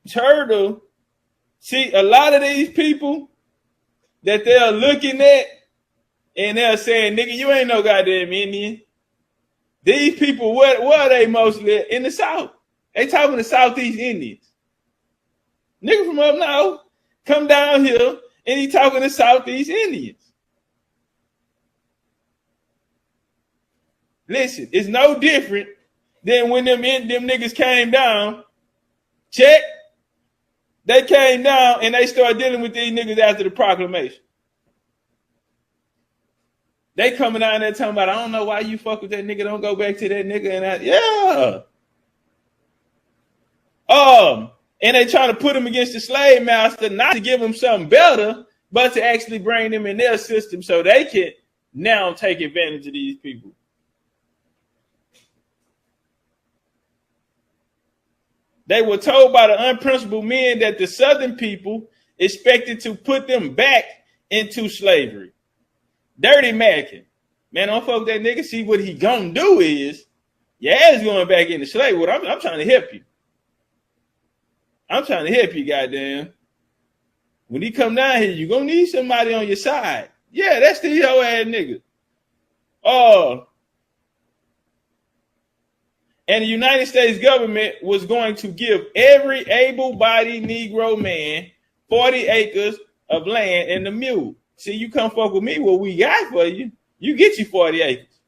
turtle. See, a lot of these people that they're looking at and they're saying, nigga, you ain't no goddamn Indian. These people, where are they mostly in the South? They talking to Southeast Indians. Nigga from up north come down here and he talking to Southeast Indians. Listen, it's no different than when them niggas came down. Check. They came down and they started dealing with these niggas after the proclamation. They coming down there talking about, I don't know why you fuck with that nigga. Don't go back to that nigga. And yeah. And they trying to put him against the slave master, not to give him something better, but to actually bring them in their system so they can now take advantage of these people. They were told by the unprincipled men that the Southern people expected to put them back into slavery. Dirty Mackin. Man, don't fuck with that nigga. See, what he gonna do is, your ass going back into slavery. I'm trying to help you. I'm trying to help you, goddamn. When he come down here, you're gonna need somebody on your side. Yeah, that's the yo ass nigga. And the United States government was going to give every able-bodied Negro man 40 acres of land and a mule. See, you come fuck with me, what we got for you, you get you 40 acres.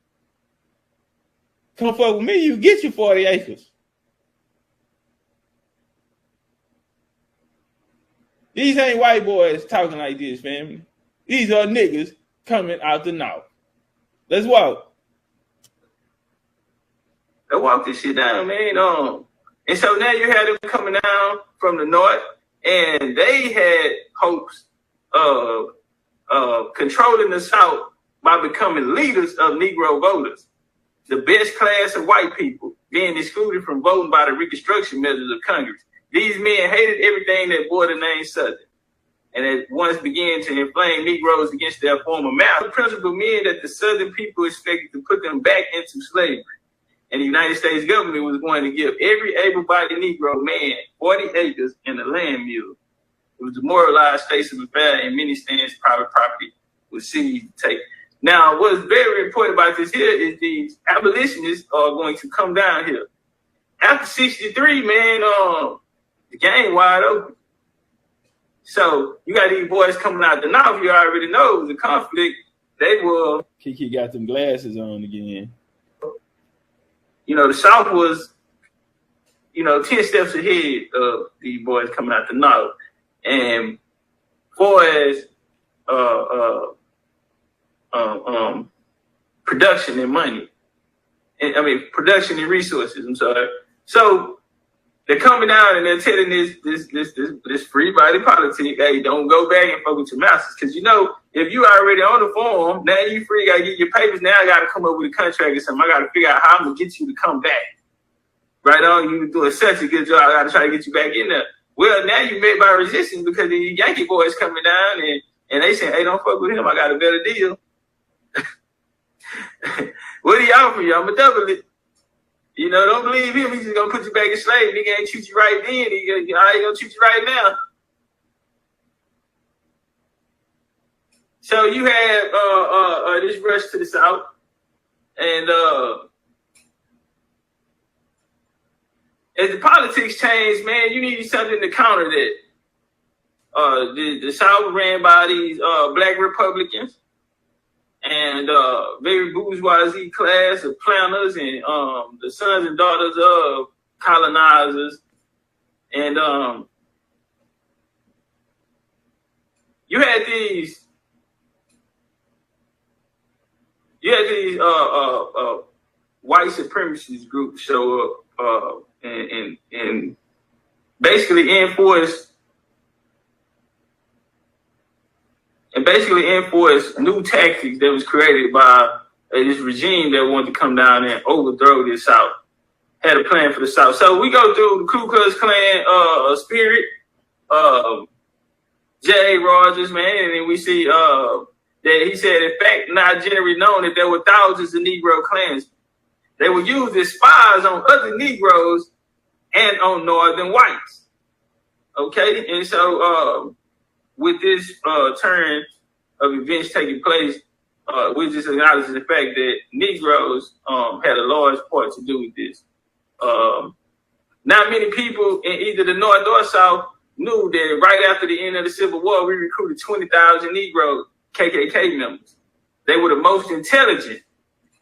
Come fuck with me, you get you 40 acres. These ain't white boys talking like this, family. These are niggas coming out the north. Let's walk. They walk this shit down, man. And so now you had them coming down from the north, and they had hopes of controlling the South by becoming leaders of Negro voters, the best class of white people being excluded from voting by the Reconstruction measures of Congress. These men hated everything that bore the name Southern, and at once began to inflame Negroes against their former masters. The principal men that the Southern people expected to put them back into slavery. And the United States government was going to give every able-bodied Negro man 40 acres and a land mule. It was a demoralized state of affairs, and many stands private property was seized to take. Now, what's very important about this here is these abolitionists are going to come down here. After 63, man, the game wide open. So you got these boys coming out the north. You already know the conflict. They will. Kiki got them glasses on again. You know, the South was, 10 steps ahead of these boys coming out the north. And far as production and money, production and resources, I'm sorry. So they're coming down and they're telling this free body politic, hey, don't go back and fuck with your masters. Because, if you already on the farm, now you free, got to get your papers. Now I got to come up with a contract or something. I got to figure out how I'm going to get you to come back. Right on, you doing such a good job. I got to try to get you back in there. Well, now you met by resistance because the Yankee boys coming down and they saying, hey, don't fuck with him. I got a better deal. What do he offer you? I'm going to double it. Don't believe him. He's just going to put you back in slave. Nigga ain't treat you right then. He ain't going to treat you right now. So you have this rush to the South, and as the politics change, man, you need something to counter that. The South ran by these black Republicans and very bourgeoisie class of planters and the sons and daughters of colonizers, and you had these. You had these white supremacist groups show up and basically enforce new tactics that was created by this regime that wanted to come down and overthrow the South. Had a plan for the South. So we go through the Ku Klux Klan spirit, J. Rogers, man, and then we see that he said, in fact, not generally known that there were thousands of Negro Klansmen. They were used as spies on other Negroes and on Northern whites. Okay, and so with this turn of events taking place, we just acknowledge the fact that Negroes had a large part to do with this. Not many people in either the North or South knew that right after the end of the Civil War, we recruited 20,000 Negro KKK members. They were the most intelligent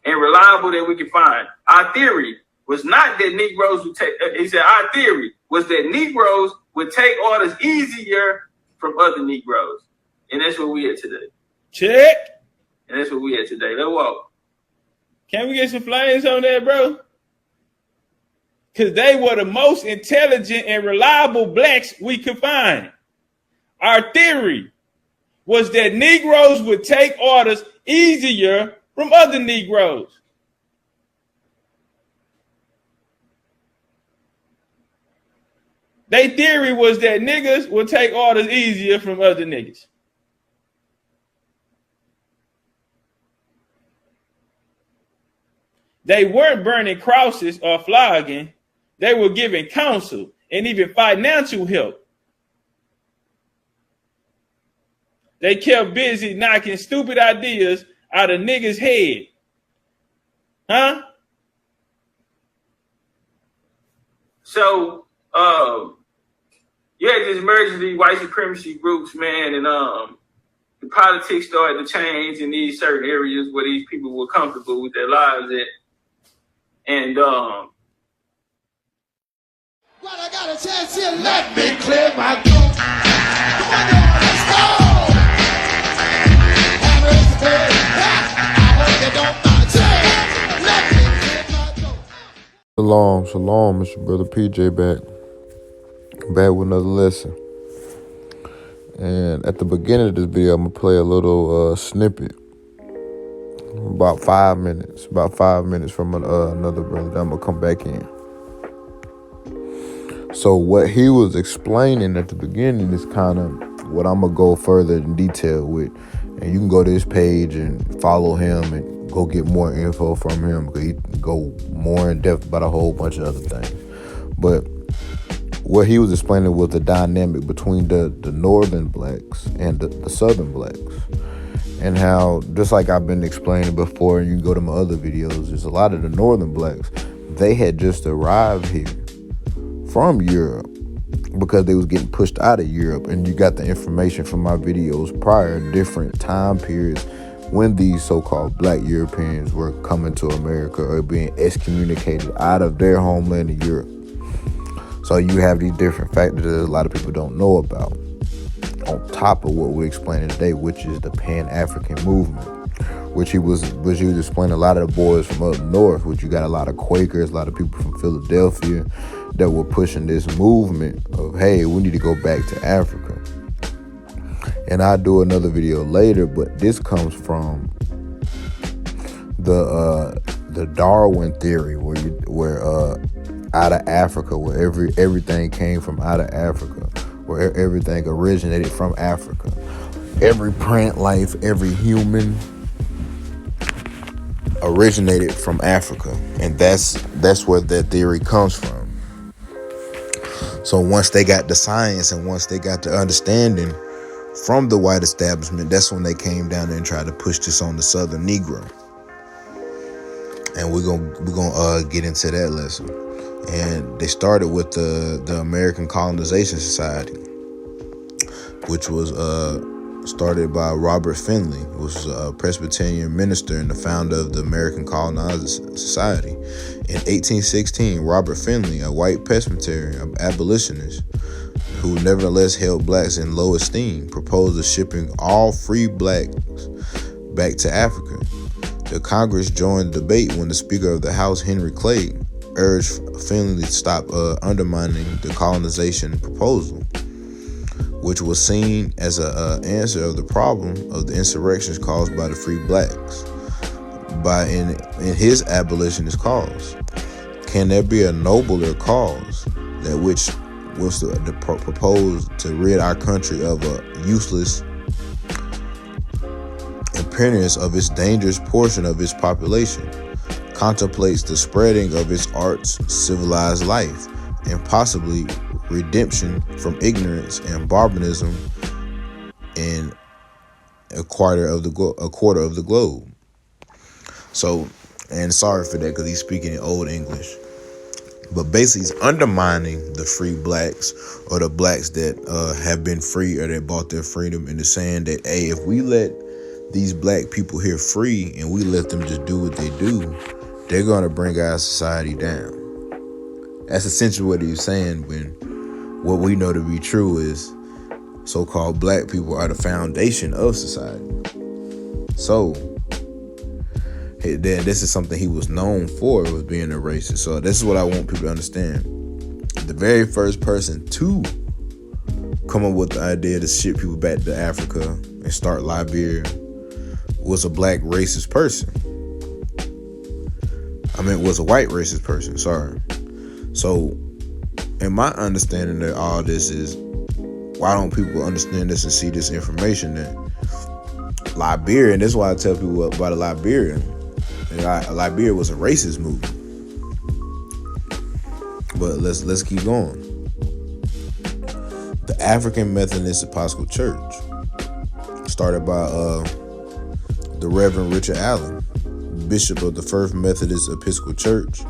and reliable that we could find. Our theory was not that Negroes would take, he said, our theory was that Negroes would take orders easier from other Negroes. And that's what we at today. Check. And that's what we at today. Let's walk. Can we get some flames on that, bro? Because they were the most intelligent and reliable blacks we could find. Our theory was that Negroes would take orders easier from other Negroes. Their theory was that niggas would take orders easier from other niggas. They weren't burning crosses or flogging. They were giving counsel and even financial help. They kept busy knocking stupid ideas out of niggas' head. Huh? So, you had this merge of these white supremacy groups, man, and the politics started to change in these certain areas where these people were comfortable with their lives at. And well, I got a chance here. Let me clear my throat. Come on now, let's go. Shalom, shalom, Mr. Brother PJ back with another lesson. And at the beginning of this video, I'm gonna play a little snippet, about 5 minutes from another brother. Then I'm gonna come back in. So what he was explaining at the beginning is kind of what I'm gonna go further in detail with, and you can go to his page and follow him and go get more info from him, because he can go more in depth about a whole bunch of other things. But what he was explaining was the dynamic between the northern blacks and the southern blacks, and how, just like I've been explaining before, and you can go to my other videos, there's a lot of the northern blacks, they had just arrived here from Europe because they was getting pushed out of Europe. And you got the information from my videos prior, different time periods when these so-called black Europeans were coming to America or being excommunicated out of their homeland in Europe. So you have these different factors that a lot of people don't know about, on top of what we're explaining today, which is the Pan-African movement, which he was explaining. A lot of the boys from up north, which you got a lot of Quakers, a lot of people from Philadelphia that were pushing this movement of, hey, we need to go back to Africa. And I'll do another video later, but this comes from the Darwin theory, where out of Africa, where everything came from out of Africa, where everything originated from Africa. Every plant life, every human originated from Africa, and that's where that theory comes from. So once they got the science and once they got the understanding from the white establishment, that's when they came down there and tried to push this on the Southern Negro. And we're gonna get into that lesson. And they started with the American Colonization Society, which was started by Robert Finley, who was a Presbyterian minister and the founder of the American Colonization Society. In 1816, Robert Finley, a white Presbyterian abolitionist who nevertheless held blacks in low esteem, proposed of shipping all free blacks back to Africa. The Congress joined the debate when the Speaker of the House, Henry Clay, urged Finley to stop undermining the colonization proposal, which was seen as an answer of the problem of the insurrections caused by the free blacks in his abolitionist cause. Can there be a nobler cause that which was proposed to rid our country of a useless appearance of its dangerous portion of its population, contemplates the spreading of its arts, civilized life, and possibly redemption from ignorance and barbarism in a quarter of the globe. So, and sorry for that because he's speaking in Old English. But basically, he's undermining the free blacks or the blacks that have been free or that bought their freedom, and is saying that, hey, if we let these black people here free and we let them just do what they do, they're going to bring our society down. That's essentially what he's saying, when what we know to be true is so-called black people are the foundation of society. So, then this is something he was known for, was being a racist. So this is what I want people to understand. The very first person to come up with the idea to ship people back to Africa and start Liberia was a black racist person. Was a white racist person, sorry. So, in my understanding of all this is, why don't people understand this and see this information that Liberia, and this is why I tell people about Liberia. Liberia was a racist movement. But let's keep going. The African Methodist Episcopal Church, started by the Reverend Richard Allen, Bishop of the First Methodist Episcopal Church,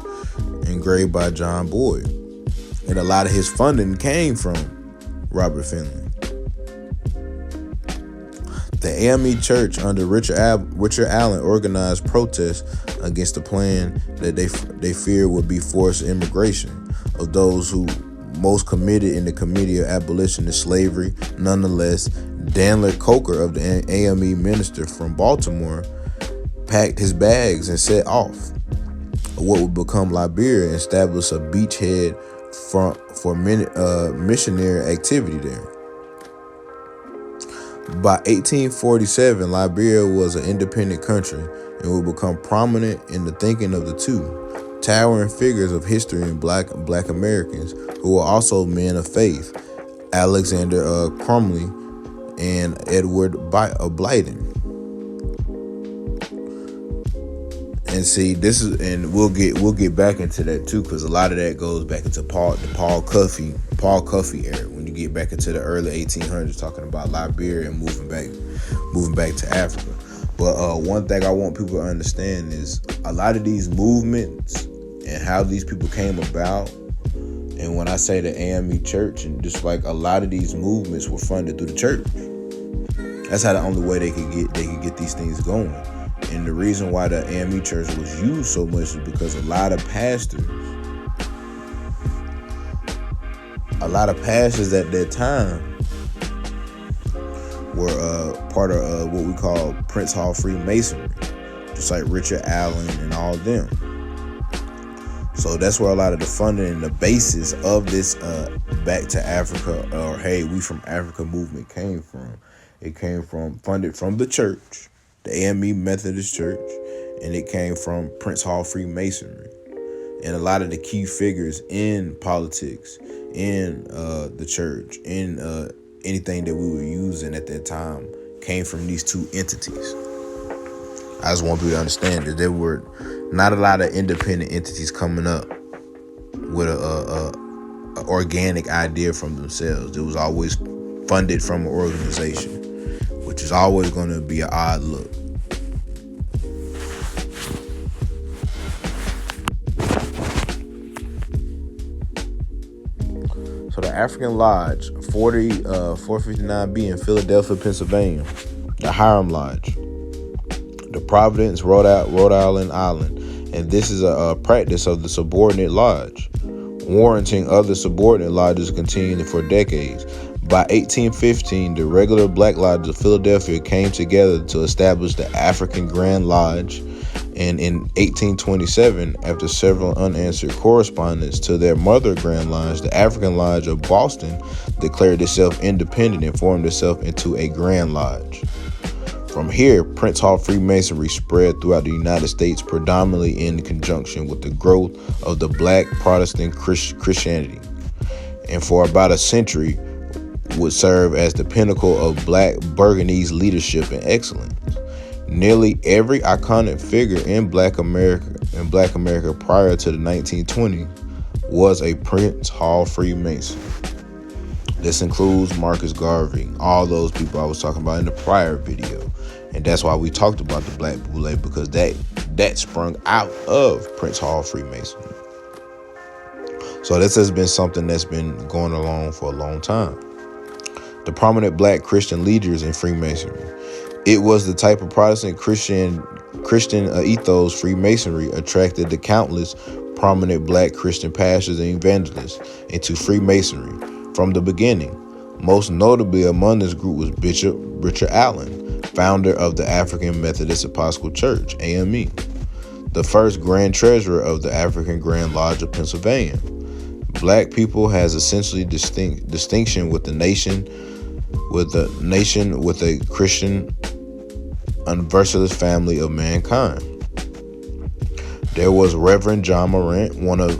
engraved by John Boyd. And a lot of his funding came from Robert Finley. The AME Church under Richard Allen organized protests against the plan that they feared would be forced immigration of those who most committed in the Committee of Abolition of Slavery. Nonetheless, Daniel Coker of the AME minister from Baltimore packed his bags and set off what would become Liberia and establish a beachhead for missionary activity there. By 1847, Liberia was an independent country and would become prominent in the thinking of the two towering figures of history in black Americans who were also men of faith, Alexander Crumley and Edward Blyden. And see, this is, and we'll get back into that too, because a lot of that goes back into the Paul Cuffey era. When you get back into the early 1800s, talking about Liberia and moving back to Africa. But one thing I want people to understand is a lot of these movements and how these people came about. And when I say the AME Church, and just like a lot of these movements were funded through the church. That's how the only way they could get these things going. And the reason why the AME Church was used so much is because a lot of pastors at that time were part of what we call Prince Hall Freemasonry, just like Richard Allen and all of them. So that's where a lot of the funding and the basis of this Back to Africa, or Hey, We From Africa movement came from. It came from, funded from the church, the AME Methodist Church, and it came from Prince Hall Freemasonry. And a lot of the key figures in politics, in the church, in anything that we were using at that time came from these two entities. I just want people to understand that there were not a lot of independent entities coming up with a organic idea from themselves. It was always funded from an organization, which is always going to be an odd look. So the African Lodge, 459B in Philadelphia, Pennsylvania, the Hiram Lodge, the Providence, Rhode Island, and this is a practice of the subordinate lodge, warranting other subordinate lodges to continue for decades. By 1815, the regular black lodges of Philadelphia came together to establish the African Grand Lodge, and in 1827, after several unanswered correspondence to their mother Grand Lodge, the African Lodge of Boston declared itself independent and formed itself into a Grand Lodge. From here, Prince Hall Freemasonry spread throughout the United States, predominantly in conjunction with the growth of the black Protestant Christianity, and for about a century would serve as the pinnacle of black Burgundy's leadership and excellence. Nearly every iconic figure in Black America prior to the 1920s was a Prince Hall Freemason. This includes Marcus Garvey, all those people I was talking about in the prior video. And that's why we talked about the Black Boule, because that sprung out of Prince Hall Freemasonry. So this has been something that's been going along for a long time. The prominent black Christian leaders in Freemasonry. It was the type of Protestant Christian ethos Freemasonry attracted the countless prominent black Christian pastors and evangelists into Freemasonry from the beginning. Most notably among this group was Bishop Richard Allen, founder of the African Methodist Episcopal Church, AME, the first Grand Treasurer of the African Grand Lodge of Pennsylvania. Black people has essentially distinction with the nation, with a Christian universalist family of mankind. There was Reverend John Morant, one of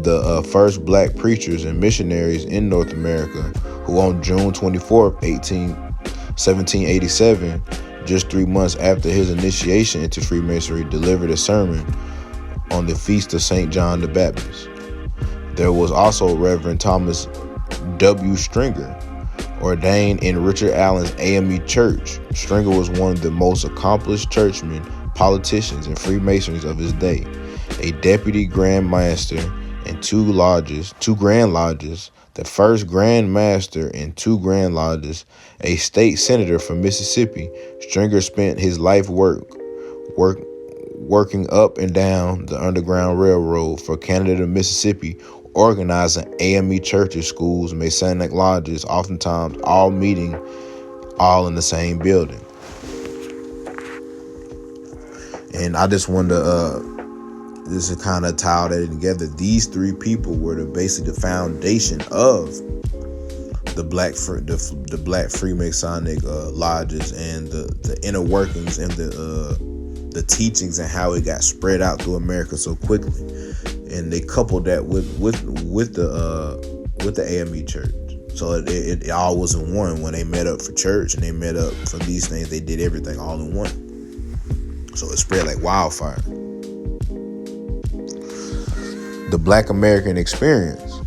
the first black preachers and missionaries in North America, who on June 24th, 1787, just 3 months after his initiation into Freemasonry, delivered a sermon on the feast of St. John the Baptist. There was also Reverend Thomas W. Stringer, ordained in Richard Allen's AME Church. Stringer was one of the most accomplished churchmen, politicians, and Freemasons of his day, a deputy Grand Master in two Grand Lodges, the first Grand Master in 2 Grand Lodges, a state senator from Mississippi. Stringer spent his life working up and down the Underground Railroad for Canada to Mississippi, organizing AME churches, schools, Masonic lodges, oftentimes all meeting in the same building. And I just wanted to this is kind of tie that together. These 3 people were basically the foundation of the black Freemasonic lodges and the inner workings and the teachings and how it got spread out through America so quickly. And they coupled that with the AME church. So it all was in one. When they met up for church and they met up for these things, they did everything all in one. So it spread like wildfire. The Black American experience.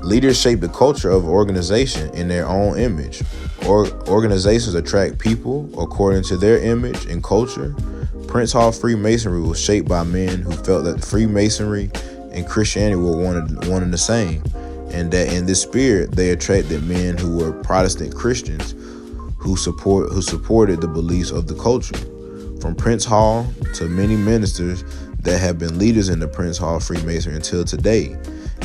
Leaders shape the culture of organization in their own image. Organizations attract people according to their image and culture. Prince Hall Freemasonry was shaped by men who felt that Freemasonry and Christianity were one and the same, and that in this spirit they attracted men who were Protestant Christians who supported the beliefs of the culture. From Prince Hall to many ministers that have been leaders in the Prince Hall Freemasonry until today,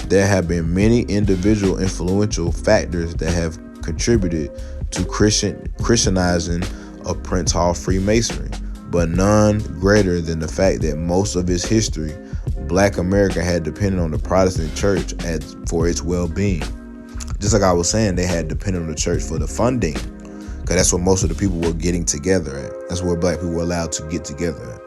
there have been many individual influential factors that have contributed to Christianizing of Prince Hall Freemasonry, but none greater than the fact that most of its history, Black America had depended on the Protestant church for its well-being. Just like I was saying, they had depended on the church for the funding, because that's where most of the people were getting together at. That's where black people were allowed to get together at.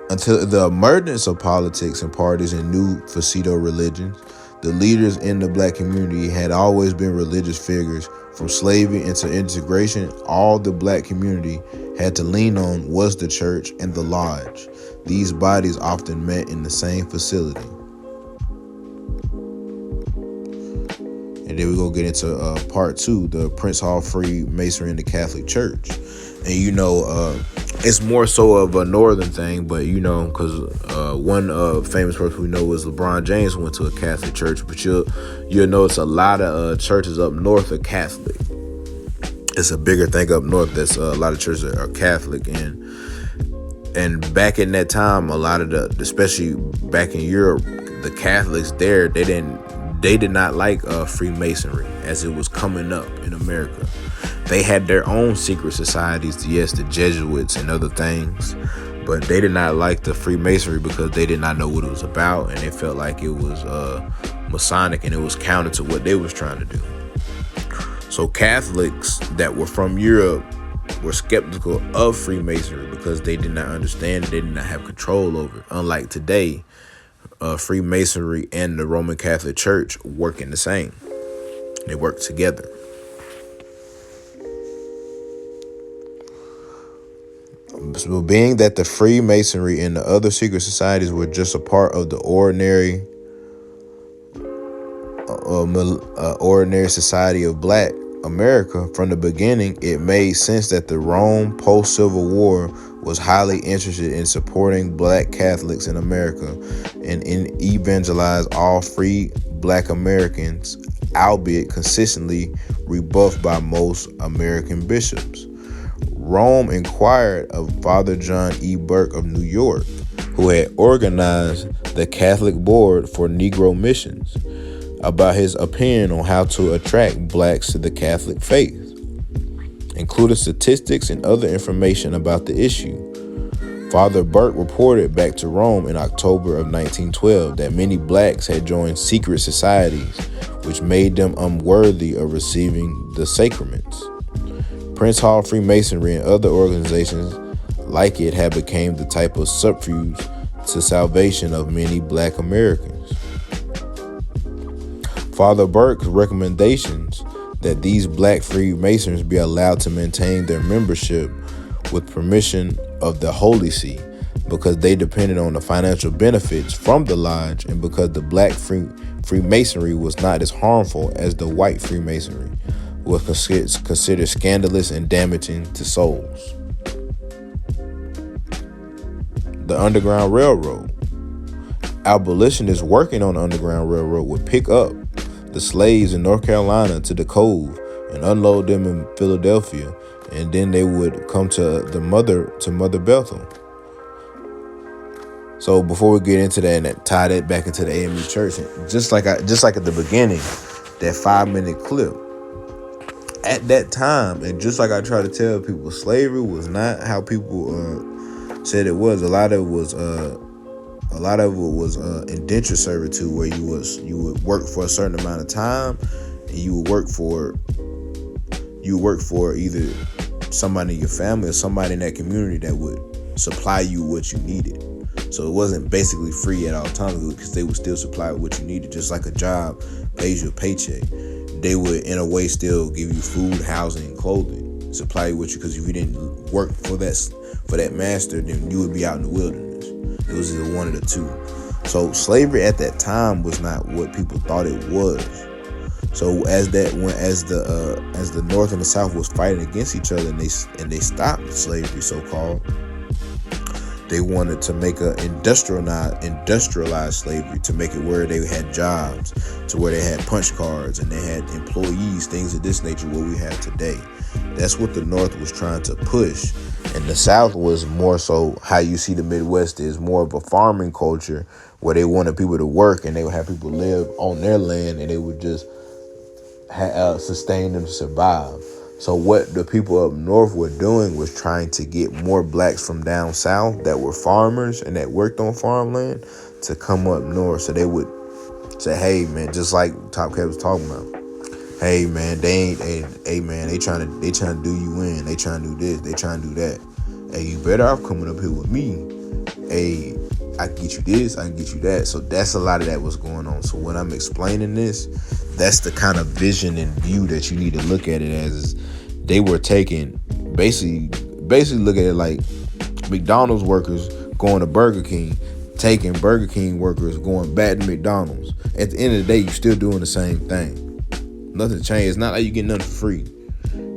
Until the emergence of politics and parties and new pseudo religions, the leaders in the black community had always been religious figures. From slavery into integration, all the black community had to lean on was the church and the lodge. These bodies often met in the same facility. And then we go get into part 2, the Prince Hall Freemasonry and the Catholic Church. And it's more so of a northern thing, but because one famous person we know is LeBron James, who went to a Catholic church. But you'll notice a lot of churches up north are Catholic. It's a bigger thing up north. That's a lot of churches that are Catholic, and back in that time, a lot of especially back in Europe, the Catholics there, they did not like Freemasonry as it was coming up in America. They had their own secret societies, yes, the Jesuits and other things, but they did not like the Freemasonry because they did not know what it was about, and they felt like it was Masonic and it was counter to what they was trying to do. So Catholics that were from Europe were skeptical of Freemasonry because they did not understand it, they did not have control over it. Unlike today, Freemasonry and the Roman Catholic Church work in the same. They work together. So being that the Freemasonry and the other secret societies were just a part of the ordinary Ordinary Society of Black America, from the beginning, it made sense that the Rome post-Civil War was highly interested in supporting Black Catholics in America and in evangelize all free Black Americans, albeit consistently rebuffed by most American bishops. Rome inquired of Father John E. Burke of New York, who had organized the Catholic Board for Negro Missions, about his opinion on how to attract blacks to the Catholic faith, including statistics and other information about the issue. Father Burke reported back to Rome in October of 1912 that many blacks had joined secret societies, which made them unworthy of receiving the sacraments. Prince Hall Freemasonry and other organizations like it had become the type of subterfuge to salvation of many Black Americans. Father Burke's recommendations that these Black Freemasons be allowed to maintain their membership with permission of the Holy See, because they depended on the financial benefits from the lodge, and because the Black Freemasonry was not as harmful as the white Freemasonry, was considered scandalous and damaging to souls. The Underground Railroad. Abolitionists working on the Underground Railroad would pick up the slaves in North Carolina to the Cove and unload them in Philadelphia, and then they would come to Mother Bethel. So before we get into that and tie that back into the AME Church, just like at the beginning, that 5-minute clip. At that time, and just like I try to tell people, slavery was not how people said it was. A lot of it was indentured servitude, where you would work for a certain amount of time, and you would work for either somebody in your family or somebody in that community that would supply you what you needed. So it wasn't basically free at all times, because they would still supply what you needed. Just like a job pays you a paycheck, they would in a way still give you food, housing, and clothing, supply you with you, because if you didn't work for that master, then you would be out in the wilderness. It was either one of the two. So slavery at that time was not what people thought it was. So as the North and the South was fighting against each other, and they stopped slavery, so-called, they wanted to make a industrialized slavery, to make it where they had jobs, to where they had punch cards and they had employees, things of this nature, what we have today. That's what the North was trying to push. And the South was more so how you see the Midwest is more of a farming culture, where they wanted people to work, and they would have people live on their land, and they would just sustain them to survive. So what the people up north were doing was trying to get more blacks from down south that were farmers and that worked on farmland to come up north. So they would say, hey man, just like Top Cat was talking about, hey man, they trying to do you in, they trying to do this, they trying to do that. Hey, you better off coming up here with me. Hey, I can get you this, I can get you that. So that's a lot of that was going on. So when I'm explaining this, that's the kind of vision and view that you need to look at it as. They were taking, basically look at it like McDonald's workers going to Burger King, taking Burger King workers going back to McDonald's. At the end of the day, you're still doing the same thing. Nothing changed. It's not like you get nothing for free.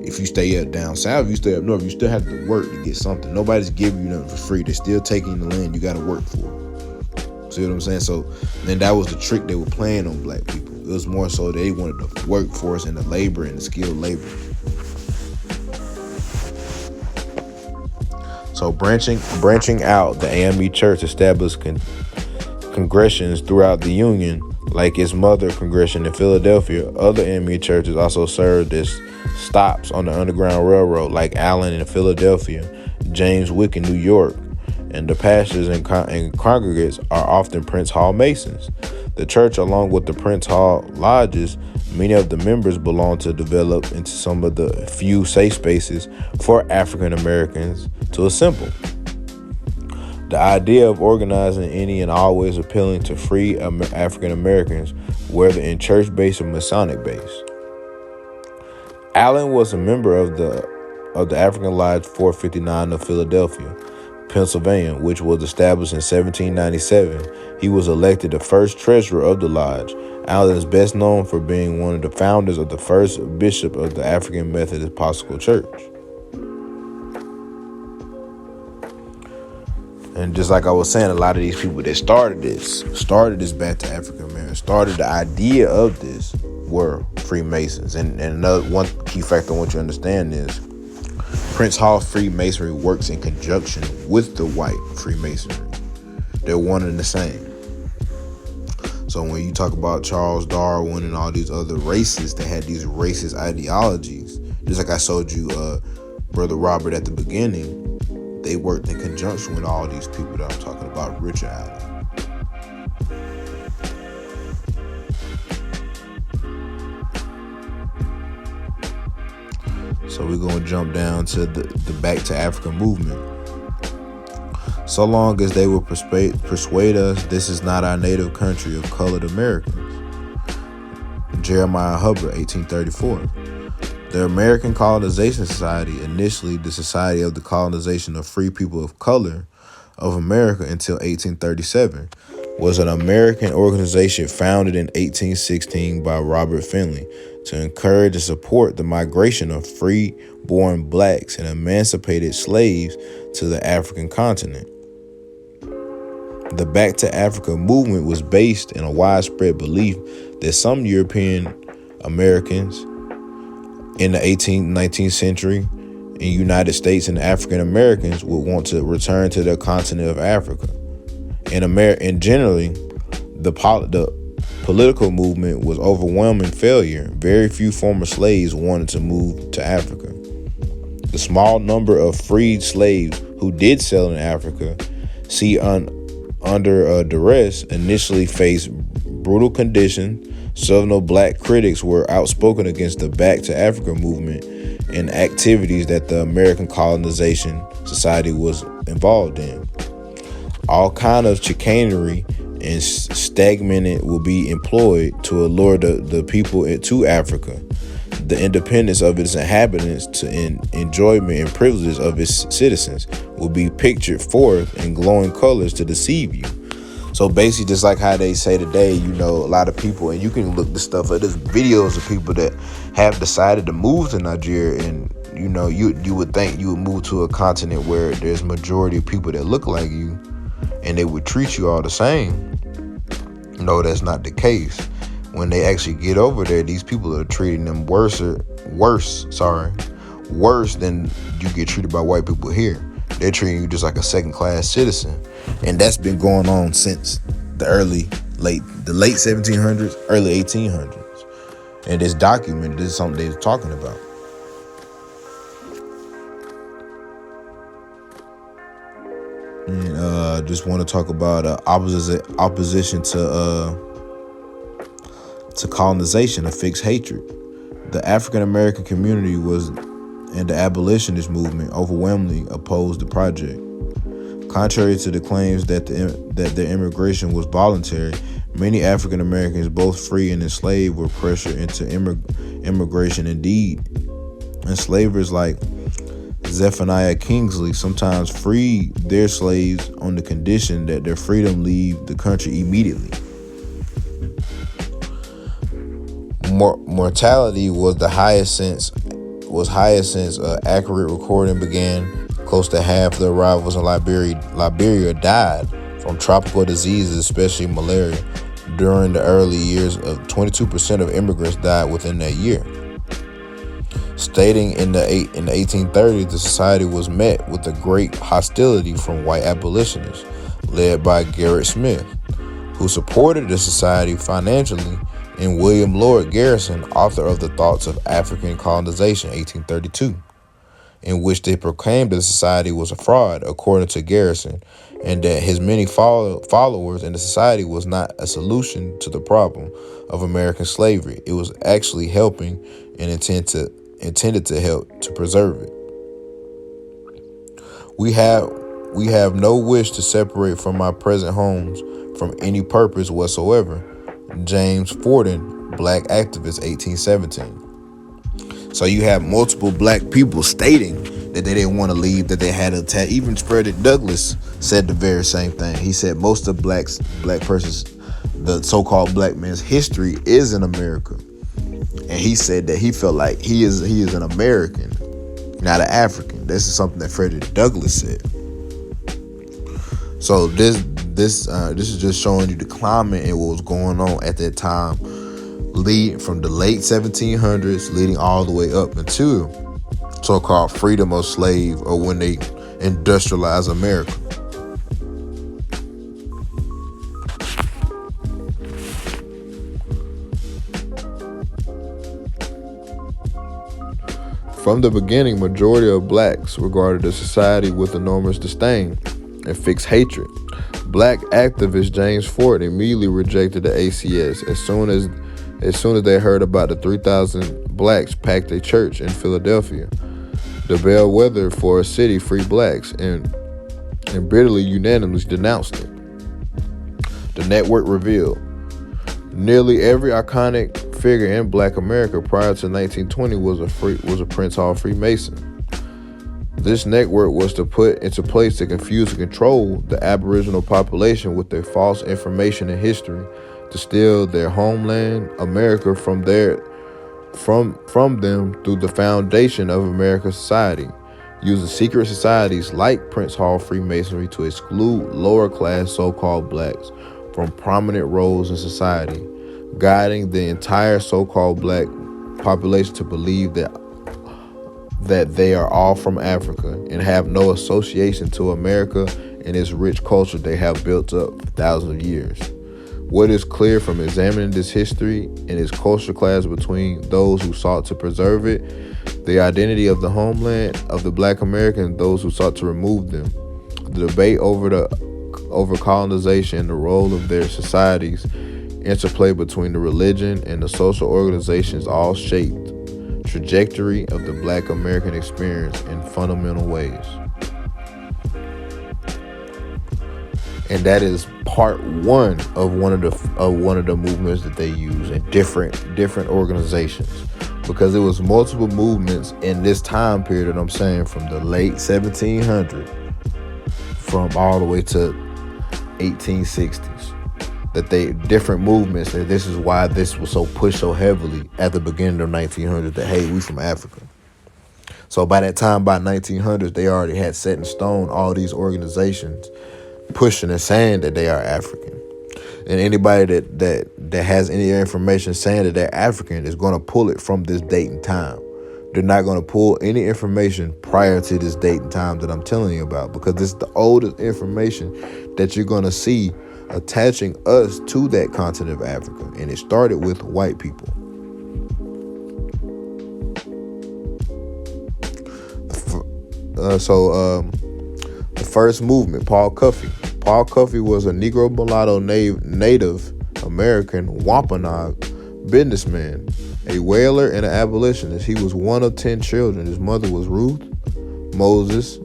If you stay up down south, you stay up north, you still have to work to get something. Nobody's giving you nothing for free. They're still taking the land you got to work for. See what I'm saying? So then that was the trick they were playing on black people. It was more so they wanted the workforce and the labor and the skilled labor. So branching out, the AME Church established congregations throughout the Union, like its mother congregation in Philadelphia. Other AME churches also served as stops on the Underground Railroad, like Allen in Philadelphia, James Wick in New York, and the pastors and congregates are often Prince Hall Masons. The church, along with the Prince Hall lodges, many of the members belong to develop into some of the few safe spaces for African Americans to assemble. The idea of organizing any and always appealing to free African Americans, whether in church-based or Masonic-based. Allen was a member of the African Lodge 459 of Philadelphia. Pennsylvania, which was established in 1797. He was elected the first treasurer of the lodge. Allen is best known for being one of the founders of the first bishop of the African Methodist Episcopal Church. And just like I was saying, a lot of these people that started this back to African Americans, started the idea of this, were Freemasons. And another one key factor I want you to understand is Prince Hall's Freemasonry works in conjunction with the white Freemasonry. They're one and the same. So when you talk about Charles Darwin and all these other racists that had these racist ideologies, just like I showed you Brother Robert at the beginning, they worked in conjunction with all these people that I'm talking about, Richard Allen. So we're going to jump down to the Back to Africa movement. So long as they will persuade us this is not our native country of colored Americans. Jeremiah Hubbard, 1834. The American Colonization Society, initially the Society of the Colonization of Free People of Color of America until 1837, was an American organization founded in 1816 by Robert Finley to encourage and support the migration of free-born blacks and emancipated slaves to the African continent. The Back to Africa movement was based in a widespread belief that some European Americans in the 18th, 19th century in the United States and African Americans would want to return to their continent of Africa. And generally, the political movement was overwhelming failure. Very few former slaves wanted to move to Africa. The small number of freed slaves who did sell in Africa, under duress, initially faced brutal conditions. Several black critics were outspoken against the Back to Africa movement and activities that the American Colonization Society was involved in. All kind of chicanery and stagment will be employed to allure the people to Africa. The independence of its inhabitants to enjoyment and privileges of its citizens will be pictured forth in glowing colors to deceive you. So basically, just like how they say today, a lot of people, and you can look this stuff up, there's videos of people that have decided to move to Nigeria, and you would think you would move to a continent where there's majority of people that look like you and they would treat you all the same. No, that's not the case. When they actually get over there, these people are treating them worse than you get treated by white people here. They're treating you just like a second-class citizen. And that's been going on since the late 1700s, early 1800s. And it's documented. This is something they're talking about. And just want to talk about opposition to colonization, a fixed hatred. The African American community and the abolitionist movement overwhelmingly opposed the project. Contrary to the claims that their immigration was voluntary, many African Americans, both free and enslaved, were pressured into immigration. Indeed, enslavers like Zephaniah Kingsley sometimes freed their slaves on the condition that their freedom leave the country immediately. Mortality was highest since accurate recording began. Close to half the arrivals in Liberia died from tropical diseases, especially malaria. During the early years, 22% of immigrants died within that year. Stating in the 1830s, the society was met with a great hostility from white abolitionists, led by Gerrit Smith, who supported the society financially, and William Lloyd Garrison, author of The Thoughts of African Colonization, 1832, in which they proclaimed that the society was a fraud, according to Garrison, and that his many followers in the society was not a solution to the problem of American slavery. It was actually helping and intended to help to preserve it. We have no wish to separate from our present homes from any purpose whatsoever. James Forden, black activist, 1817. So you have multiple black people stating that they didn't want to leave, that they had to attack. Even Frederick Douglass said the very same thing. He said most of black persons, the so-called black man's history is in America. And he said that he felt like he is an American, not an African. This is something that Frederick Douglass said. So this is just showing you the climate and what was going on at that time, leading from the late 1700s, leading all the way up until so-called freedom of slave, or when they industrialized America. From the beginning, majority of blacks regarded the society with enormous disdain and fixed hatred. Black activist James Ford immediately rejected the ACS as soon as they heard about the 3,000 blacks packed a church in Philadelphia, the bellwether for a city free blacks, and bitterly unanimously denounced it. The network revealed nearly every iconic figure in Black America prior to 1920 was a Prince Hall Freemason. This network was to put into place to confuse and control the Aboriginal population with their false information and history, to steal their homeland, America, from them through the foundation of American society, using secret societies like Prince Hall Freemasonry to exclude lower class so-called blacks from prominent roles in society, guiding the entire so-called black population to believe that they are all from Africa and have no association to America and its rich culture they have built up for thousands of years. What is clear from examining this history and its culture clash between those who sought to preserve it, the identity of the homeland of the Black American, and those who sought to remove them. The debate over colonization and the role of their societies, interplay between the religion and the social organizations, all shaped trajectory of the Black American experience in fundamental ways. And that is part one of one of the movements that they use in different organizations, because it was multiple movements in this time period that I'm saying, from the late 1700s from all the way to 1860s, that they different movements, that this is why this was so pushed so heavily at the beginning of 1900s, that hey, we from Africa. So by that time, by 1900s, they already had set in stone all these organizations pushing and saying that they are African. And anybody that has any information saying that they're African is going to pull it from this date and time. They're not going to pull any information prior to this date and time that I'm telling you about, because this is the oldest information that you're going to see attaching us to that continent of Africa. And it started with white people. The first movement, Paul Cuffey. Paul Cuffey was a Negro mulatto Native American Wampanoag businessman, a whaler, and an abolitionist. He was one of 10 children. His mother was Ruth Moses,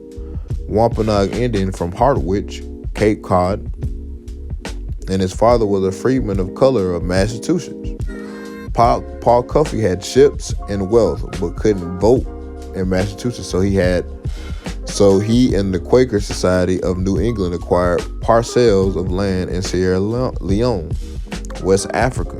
Wampanoag Indian from Hartwich, Cape Cod, and his father was a freedman of color of Massachusetts. Paul Cuffey had ships and wealth, but couldn't vote in Massachusetts, so he and the Quaker Society of New England acquired parcels of land in Sierra Leone, West Africa,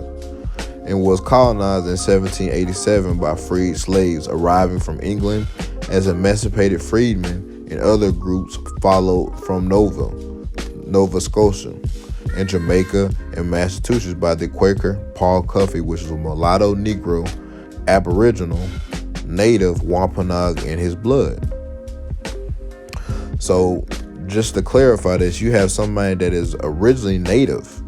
and was colonized in 1787 by freed slaves arriving from England as emancipated freedmen, and other groups followed from Nova Scotia, and Jamaica and Massachusetts by the Quaker Paul Cuffey, which was a mulatto Negro, Aboriginal, Native, Wampanoag in his blood. So just to clarify this, you have somebody that is originally Native,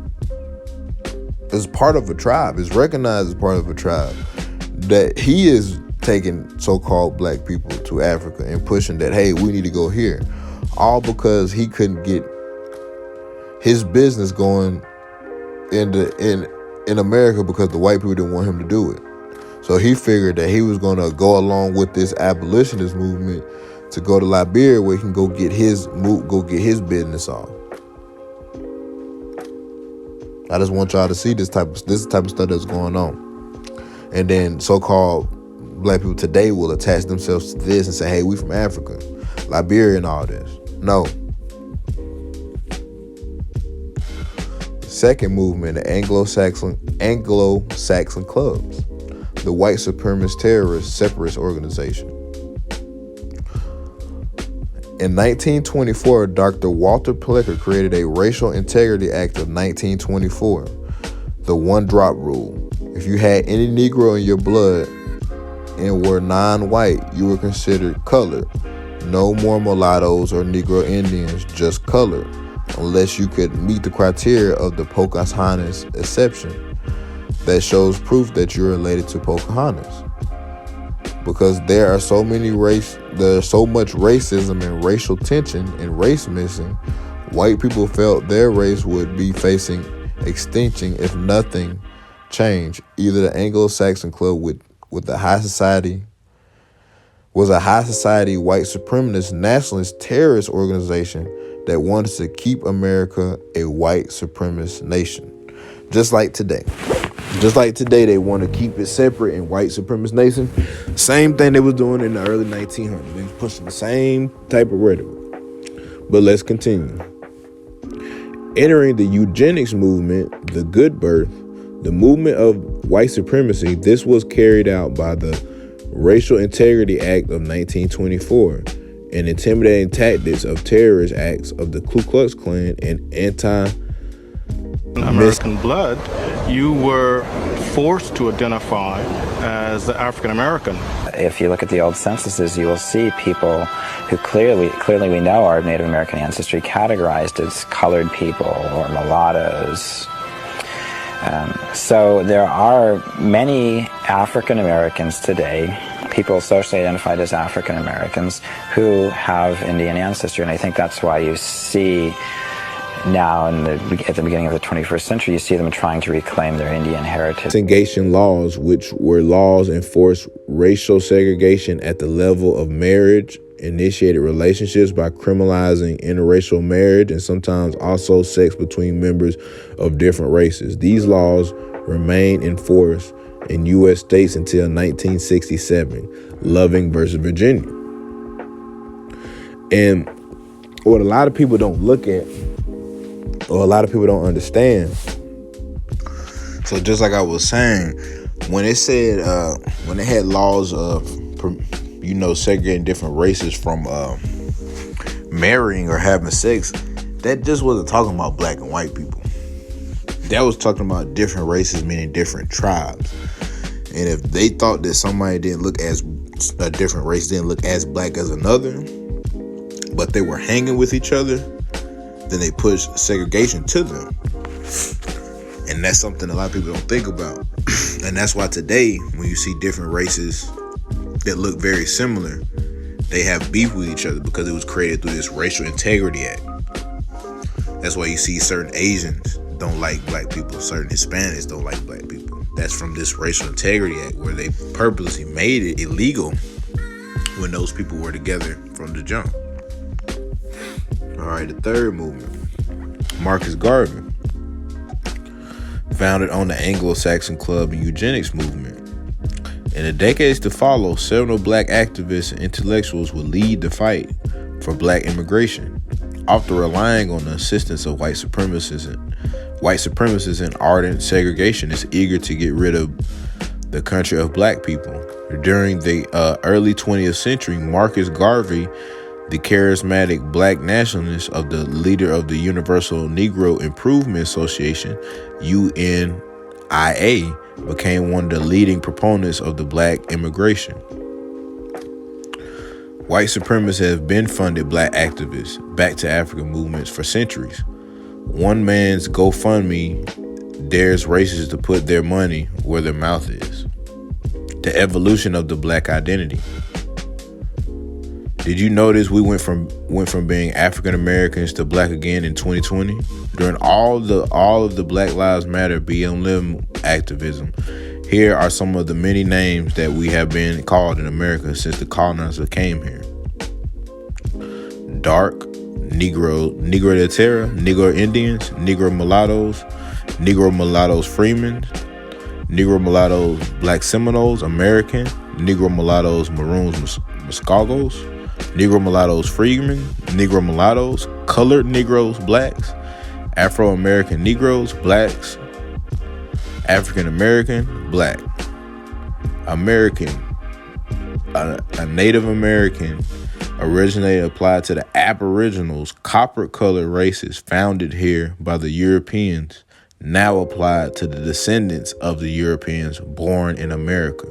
is part of a tribe, is recognized as part of a tribe, that he is taking so-called black people to Africa and pushing that, hey, we need to go here, all because he couldn't get his business going in America because the white people didn't want him to do it. So he figured that he was going to go along with this abolitionist movement to go to Liberia, where he can go get his business off. I just want y'all to see this type of stuff that's going on. And then so-called black people today will attach themselves to this and say, hey, we from Africa, Liberia and all this. No. The second movement, the Anglo-Saxon clubs, the white supremacist terrorist separatist organization. In 1924, Dr. Walter Plecker created a Racial Integrity Act of 1924, the one-drop rule. If you had any Negro in your blood and were non-white, you were considered colored. No more mulattoes or Negro Indians, just colored, unless you could meet the criteria of the Pocahontas exception. That shows proof that you're related to Pocahontas. Because there's so much racism and racial tension and race missing, white people felt their race would be facing extinction if nothing changed. Either the Anglo-Saxon club with the high society was a high society white supremacist nationalist terrorist organization that wanted to keep America a white supremacist nation. Just like today, they want to keep it separate and white supremacist nation. Same thing they was doing in the early 1900s. They was pushing the same type of rhetoric. But let's continue. Entering the eugenics movement, the good birth, the movement of white supremacy, this was carried out by the Racial Integrity Act of 1924 and intimidating tactics of terrorist acts of the Ku Klux Klan and American blood, you were forced to identify as African American. If you look at the old censuses, you will see people who clearly we know are of Native American ancestry categorized as colored people or mulattoes. So there are many African Americans today, people socially identified as African Americans, who have Indian ancestry, and I think that's why you see now at the beginning of the 21st century, you see them trying to reclaim their Indian heritage. Segregation laws, which were laws enforced racial segregation at the level of marriage, initiated relationships by criminalizing interracial marriage and sometimes also sex between members of different races. These laws remain in force in U.S. states until 1967, Loving versus Virginia. And what a lot of people don't look at, or a lot of people don't understand. So just like I was saying, when it said, when they had laws of, segregating different races from marrying or having sex, that just wasn't talking about black and white people. That was talking about different races, meaning different tribes. And if they thought that somebody didn't look as a different race, didn't look as black as another, but they were hanging with each other, then they push segregation to them. And that's something a lot of people don't think about. And that's why today, when you see different races that look very similar, they have beef with each other because it was created through this Racial Integrity Act. That's why you see certain Asians don't like black people, certain Hispanics don't like black people. That's from this Racial Integrity Act, where they purposely made it illegal when those people were together from the jump. All right, the third movement, Marcus Garvey, founded on the Anglo-Saxon club and eugenics movement. In the decades to follow, several black activists and intellectuals would lead the fight for black immigration, often relying on the assistance of white supremacists and ardent segregationists eager to get rid of the country of black people. During the early 20th century, Marcus Garvey, the charismatic black nationalist of the leader of the Universal Negro Improvement Association, UNIA, became one of the leading proponents of the black immigration. White supremacists have been funded black activists back to African movements for centuries. One man's GoFundMe dares racists to put their money where their mouth is. The evolution of the black identity. Did you notice we went from being African Americans to black again in 2020? During all of the Black Lives Matter BLM activism, here are some of the many names that we have been called in America since the colonizers came here. Dark, Negro de Terra, Negro Indians, Negro Mulattoes freemen, Negro mulattoes, black Seminoles, American, Negro mulattoes, maroons, Muskogos, Negro mulattoes, freedmen, Negro mulattoes, colored Negroes, blacks, Afro-American Negroes, blacks, African-American, black, American, a Native American, originated applied to the Aboriginals, copper-colored races founded here by the Europeans, now applied to the descendants of the Europeans born in America.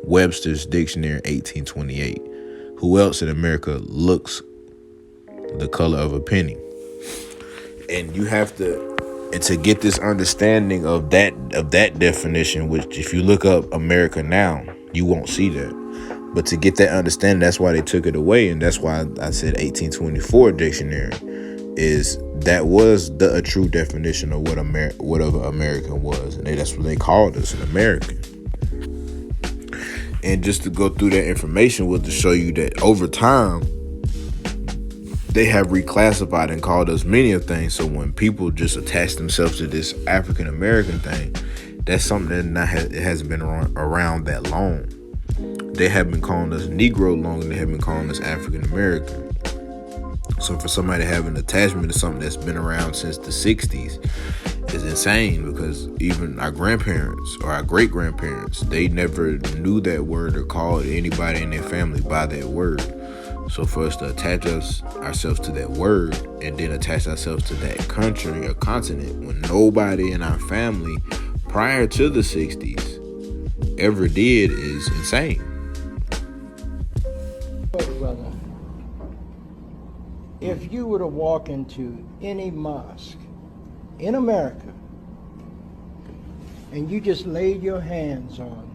Webster's Dictionary, 1828. Who else in America looks the color of a penny? And you have to get this understanding of that definition, which if you look up America now, you won't see that. But to get that understanding, that's why they took it away, and that's why I said 1824 dictionary was a true definition of what American was, and that's what they called us, an American. And just to go through that information was to show you that over time they have reclassified and called us many of things. So when people just attach themselves to this African American thing, that's something that it hasn't been around that long. They have been calling us Negro longer than they have been calling us African American. So for somebody to have an attachment to something that's been around since the 60s is insane, because even our grandparents or our great-grandparents, they never knew that word or called anybody in their family by that word. So for us to attach ourselves to that word and then attach ourselves to that country or continent when nobody in our family prior to the 60s ever did is insane. Brother, if you were to walk into any mosque in America and you just laid your hands on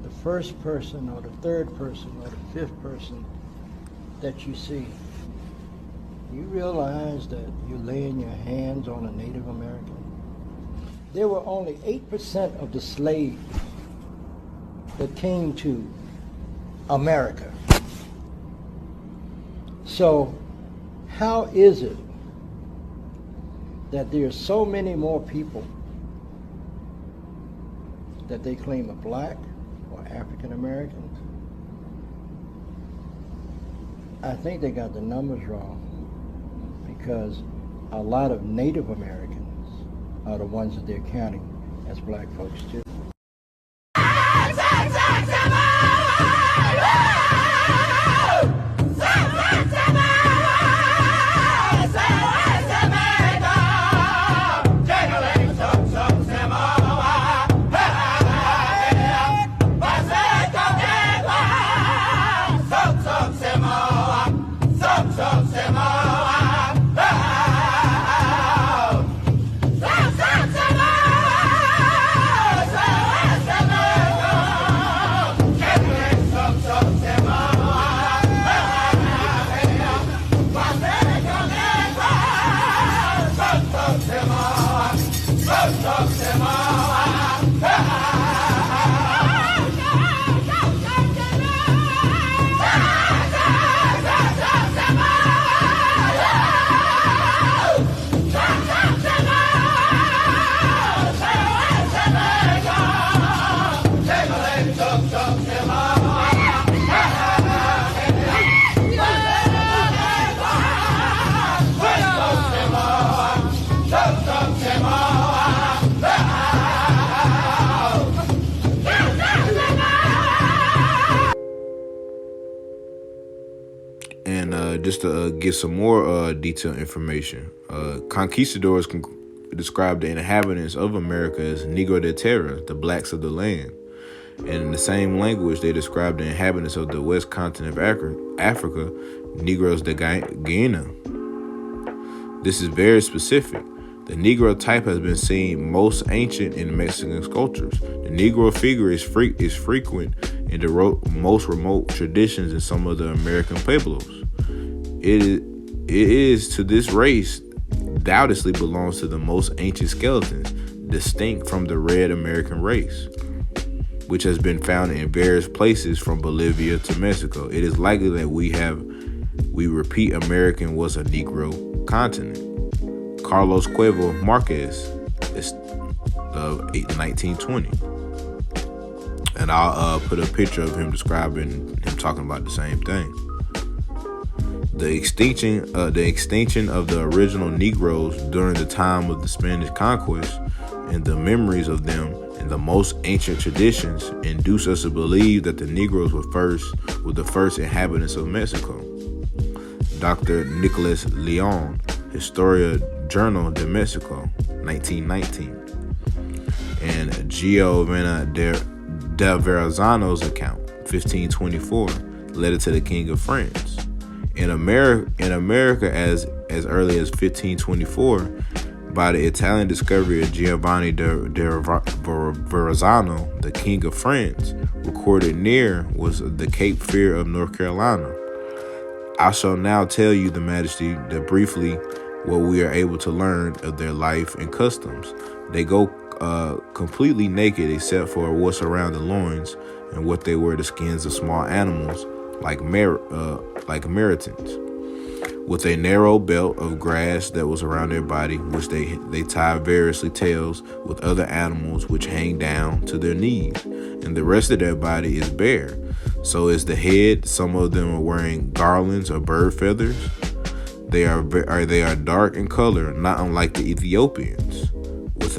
the first person or the third person or the fifth person that you see, you realize that you're laying your hands on a Native American? There were only 8% of the slaves that came to America. So how is it that there are so many more people that they claim are black or African Americans? I think they got the numbers wrong, because a lot of Native Americans are the ones that they're counting as black folks too. Just to give some more detailed information, conquistadors described the inhabitants of America as Negro de Terra, the blacks of the land. And in the same language, they described the inhabitants of the west continent of Africa, Negroes de Guyana. This is very specific. The Negro type has been seen most ancient in Mexican sculptures. The Negro figure is frequent in the most remote traditions in some of the American pueblos. It is to this race doubtlessly belongs to the most ancient skeletons, distinct from the red American race, which has been found in various places from Bolivia to Mexico. It is likely that we repeat American was a Negro continent. Carlos Cuervo Marquez of 1920. And I'll put a picture of him describing him talking about the same thing. The extinction of the original Negroes during the time of the Spanish conquest and the memories of them and the most ancient traditions induce us to believe that the Negroes were the first inhabitants of Mexico. Dr. Nicholas Leon, Historia Journal de Mexico, 1919. And Giovanna de Verrazano's account, 1524, letter to the King of France. In America, as early as 1524, by the Italian discovery of Giovanni de Verrazzano, the King of France, recorded near was the Cape Fear of North Carolina. I shall now tell you, the Majesty, that briefly what we are able to learn of their life and customs. They go completely naked except for what's around the loins, and what they wear the skins of small animals like meritons, with a narrow belt of grass that was around their body, which they tie variously tails with other animals which hang down to their knees, and the rest of their body is bare. So is the head. Some of them are wearing garlands of bird feathers. They are dark in color, not unlike the Ethiopians,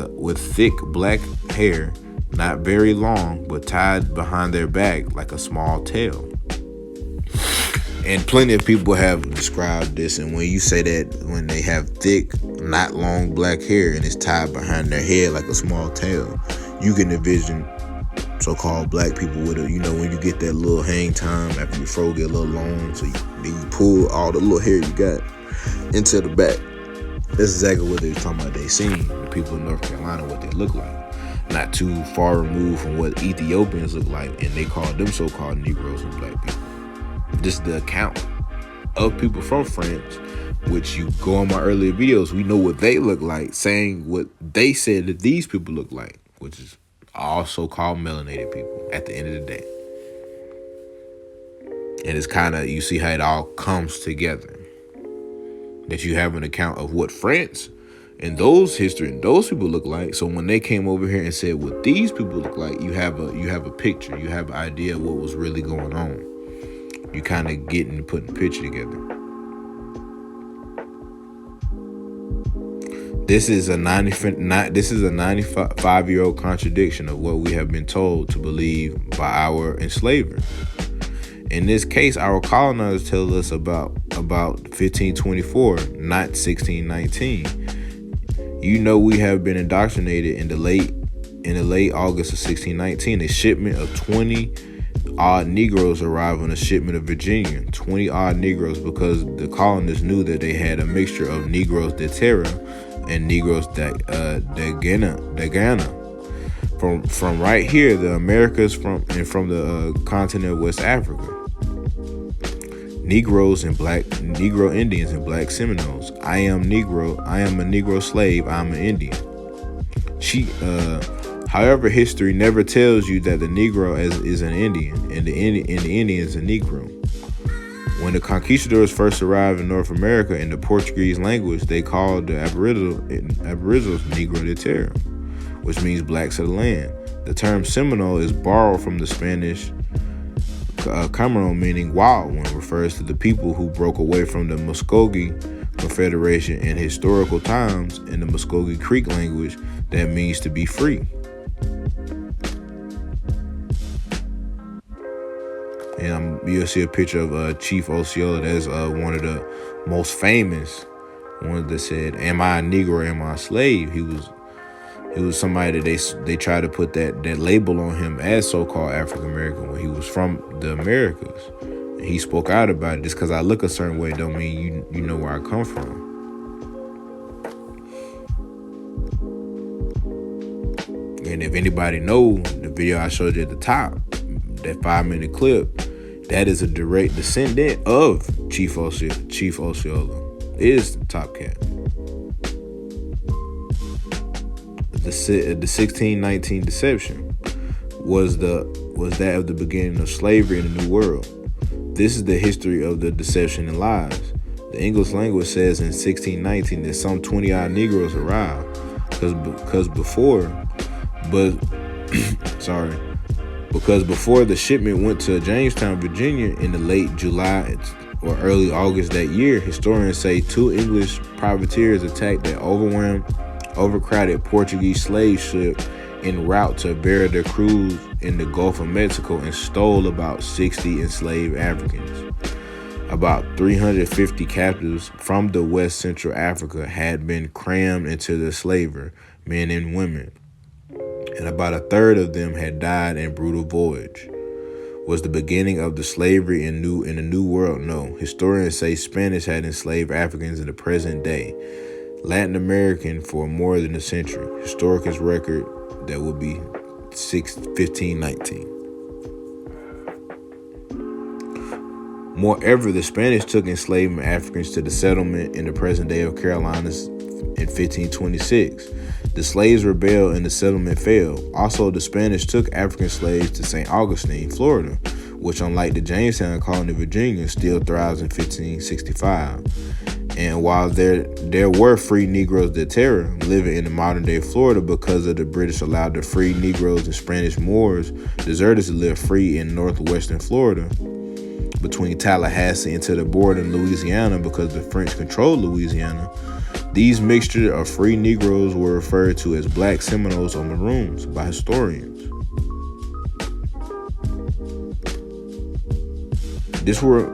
with thick black hair, not very long, but tied behind their back like a small tail. And plenty of people have described this, and when you say that, when they have thick, not long black hair and it's tied behind their head like a small tail, you can envision so-called black people with when you get that little hang time after your fro get a little long, so you pull all the little hair you got into the back. That's exactly what they're talking about. They seen the people in North Carolina, what they look like, not too far removed from what Ethiopians look like, and they call them so-called Negroes and black people. This is the account of people from France, which you go on my earlier videos, we know what they look like, saying what they said that these people look like, which is all so-called melanated people at the end of the day. And it's kind of, you see how it all comes together. That you have an account of what France and those history and those people look like. So when they came over here and said what these people look like, you have a picture, you have an idea of what was really going on. You kind of putting the picture together. This is a 95-year-old contradiction of what we have been told to believe by our enslavers. In this case, our colonizers tell us about 1524, not 1619. We have been indoctrinated in the late August of 1619. A shipment of 20 odd Negroes arrived on a shipment of Virginia. 20 odd Negroes, because the colonists knew that they had a mixture of Negroes de Terra and Negroes de Ghana. From right here, the Americas, from the continent of West Africa. Negroes and Negro Indians and black Seminoles. I am a Negro slave, I'm an Indian. However, history never tells you that the Negro is an Indian and the Indian is a Negro. When the conquistadors first arrived in North America, in the Portuguese language, they called the Aboriginals Negro de Terra, which means blacks of the land. The term Seminole is borrowed from the Spanish Cameron, meaning wild one, refers to the people who broke away from the Muskogee Confederation in historical times. In the Muskogee Creek language, that means to be free. And you'll see a picture of Chief Osceola. That's one of the most famous ones that said, "Am I a Negro or am I a slave?" He was somebody that they tried to put that label on him as so-called African American when he was from the Americas. And he spoke out about it. Just because I look a certain way don't mean you know where I come from. And if anybody know the video I showed you at the top, that 5-minute clip, that is a direct descendant of Chief Osceola. Is the Top Cat. The 1619 deception was that of the beginning of slavery in the New World. This is the history of the deception and lies. The English language says in 1619 that some 20 odd Negroes arrived, because before but sorry, because before the shipment went to Jamestown, Virginia in the late July or early August that year, historians say 2 English privateers attacked an overcrowded Portuguese slave ship en route to bury their crews in the Gulf of Mexico and stole about 60 enslaved Africans. About 350 captives from the West Central Africa had been crammed into the slaver, men and women, and about a third of them had died in brutal voyage. Was the beginning of the slavery in the New World? No. Historians say Spanish had enslaved Africans in the present day. Latin American for more than a century. Historicist record that would be 1519. Moreover, the Spanish took enslaved Africans to the settlement in the present day of Carolinas in 1526. The slaves rebelled and the settlement fell. Also, the Spanish took African slaves to St. Augustine, Florida, which, unlike the Jamestown colony of Virginia, still thrives in 1565. And while there were free Negroes de terra living in the modern-day Florida because of the British allowed the free Negroes and Spanish Moors deserters to live free in northwestern Florida, between Tallahassee and to the border in Louisiana because the French controlled Louisiana, these mixture of free Negroes were referred to as Black Seminoles or Maroons by historians. This were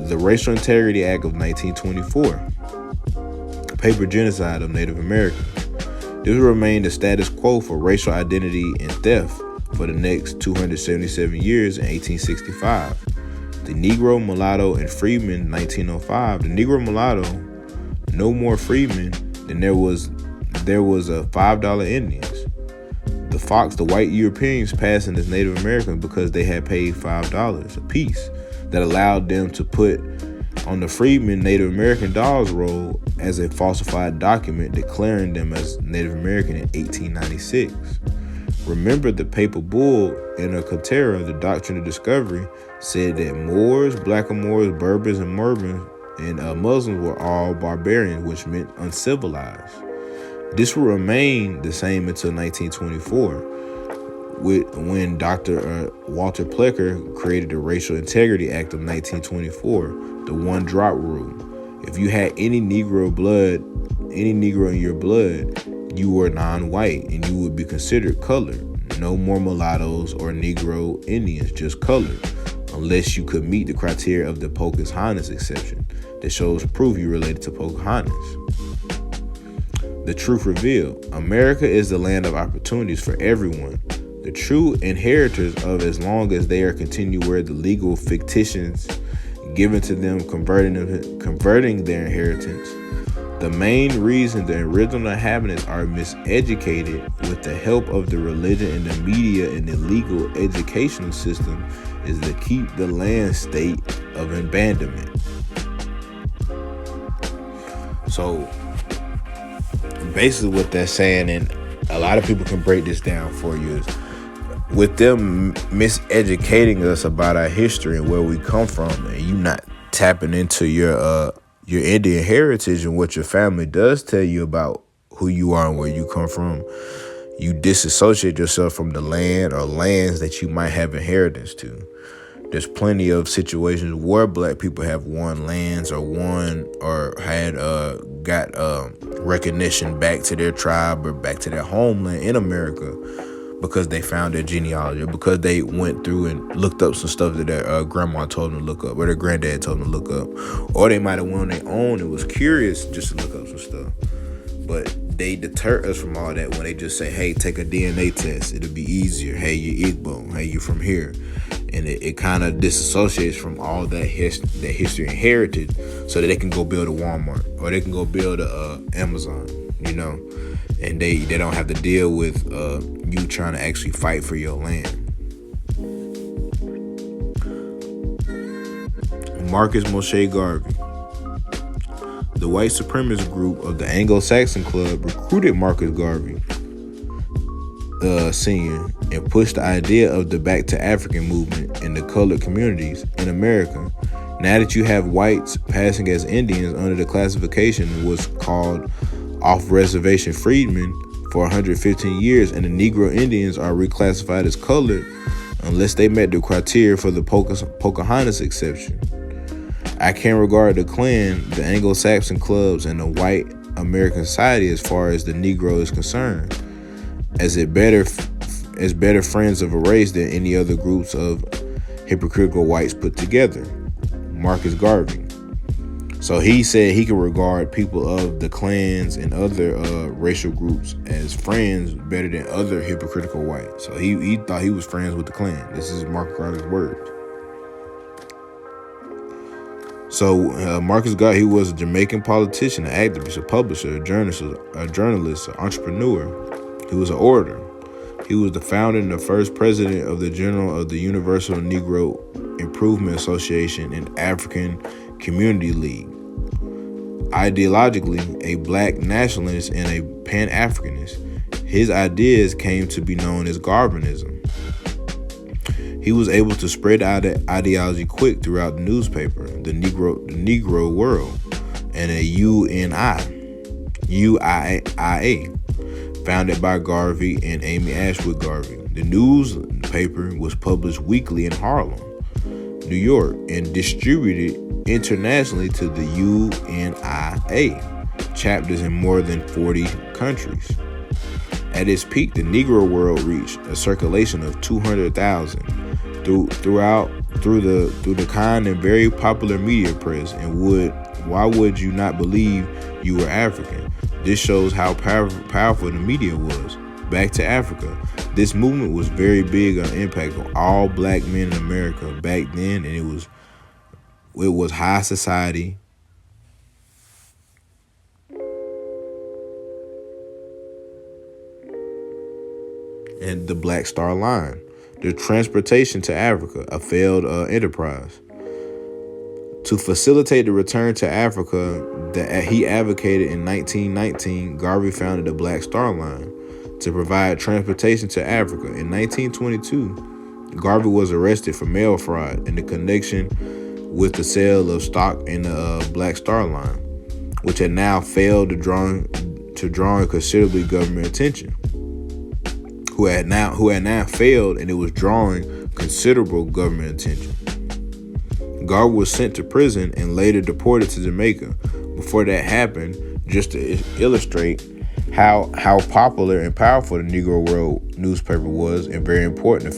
the Racial Integrity Act of 1924, paper genocide of Native Americans. This will remain the status quo for racial identity and theft for the next 277 years in 1865. The Negro, Mulatto, and Freedmen, 1905. The Negro, Mulatto, no more freedmen than there was a $5 Indians. The Fox, the white Europeans passing as Native Americans because they had paid $5 a piece. That allowed them to put on the freedmen Native American dollars roll as a falsified document declaring them as Native American in 1896. Remember, the papal bull in a Catera, the Doctrine of Discovery, said that Moors, Blackamoors, Berbers, and Murbans and Muslims were all barbarians, which meant uncivilized. This will remain the same until 1924. When Dr. Walter Plecker created the Racial Integrity Act of 1924, the one-drop rule. If you had any Negro in your blood, you were non-white and you would be considered colored. No more mulattoes or Negro Indians, just colored, unless you could meet the criteria of the Pocahontas exception that shows proof you related to Pocahontas. The truth revealed. America is the land of opportunities for everyone. The true inheritors of, as long as they are continue where the legal fictions given to them converting their inheritance. The main reason the original inhabitants are miseducated with the help of the religion and the media and the legal educational system is to keep the land state of abandonment. So basically what that's saying, and a lot of people can break this down for you, is with them miseducating us about our history and where we come from, and you not tapping into your Indian heritage and what your family does tell you about who you are and where you come from, you disassociate yourself from the land or lands that you might have inheritance to. There's plenty of situations where Black people have won lands or had got recognition back to their tribe or back to their homeland in America, because they found their genealogy, or because they went through and looked up some stuff that their grandma told them to look up, or their granddad told them to look up, or they might have went on their own and was curious just to look up some stuff. But they deter us from all that when they just say, hey, take a DNA test. It'll be easier. Hey, you're Igbo. Hey, you're from here. And it kind of disassociates from all that history and heritage so that they can go build a Walmart or they can go build a Amazon, and they don't have to deal with you trying to actually fight for your land. Marcus Moshe Garvey. The white supremacist group of the Anglo-Saxon Club recruited Marcus Garvey Sr. and pushed the idea of the Back to African movement in the colored communities in America. Now that you have whites passing as Indians under the classification was called off-reservation freedmen, for 115 years, and the Negro Indians are reclassified as colored unless they met the criteria for the Pocahontas exception. I can regard the Klan, the Anglo-Saxon clubs, and the white American society as far as the Negro is concerned, as better friends of a race than any other groups of hypocritical whites put together. Marcus Garvey. So he said he could regard people of the clans and other racial groups as friends better than other hypocritical whites. So he thought he was friends with the Klan. This is Marcus Garvey's words. So Marcus Garvey, he was a Jamaican politician, an activist, a publisher, a journalist, an entrepreneur. He was an orator. He was the founder and the first president of the General of the Universal Negro Improvement Association and African Community League. Ideologically, a black nationalist and a Pan-Africanist, his ideas came to be known as Garvinism. He was able to spread ideology quick throughout the newspaper, the Negro World, and a UIA, founded by Garvey and Amy Ashwood Garvey. The newspaper was published weekly in Harlem, New York, and distributed internationally to the UNIA chapters in more than 40 countries. At its peak, the Negro World reached a circulation of 200,000 through the kind and very popular media press. And why would you not believe you were African? This shows how powerful the media was. Back to Africa. This movement was very big on impact on all black men in America back then, and it was high society. And the Black Star Line. The transportation to Africa, a failed enterprise. To facilitate the return to Africa that he advocated in 1919, Garvey founded the Black Star Line to provide transportation to Africa. In 1922, Garvey was arrested for mail fraud in the connection with the sale of stock in the Black Star Line, which had now failed to draw considerably government attention. Who had now failed, and it was drawing considerable government attention. Garvey was sent to prison and later deported to Jamaica. Before that happened, just to illustrate how popular and powerful the Negro World newspaper was, and very important in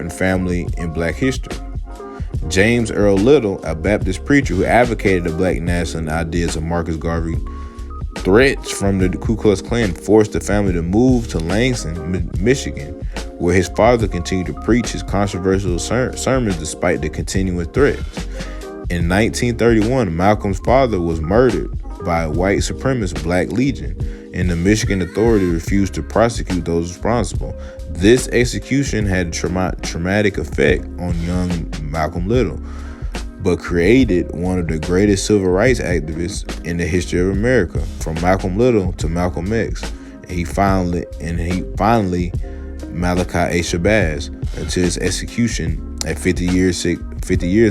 family in black history. James Earl Little, a Baptist preacher who advocated the black national ideas of Marcus Garvey, threats from the Ku Klux Klan forced the family to move to Lansing, Michigan, where his father continued to preach his controversial sermons despite the continuing threats. In 1931, Malcolm's father was murdered by a white supremacist Black Legion, and the Michigan Authority refused to prosecute those responsible. This execution had a traumatic effect on young Malcolm Little, but created one of the greatest civil rights activists in the history of America, from Malcolm Little to Malcolm X. And he finally Malachi A. Shabazz until his execution at 50 years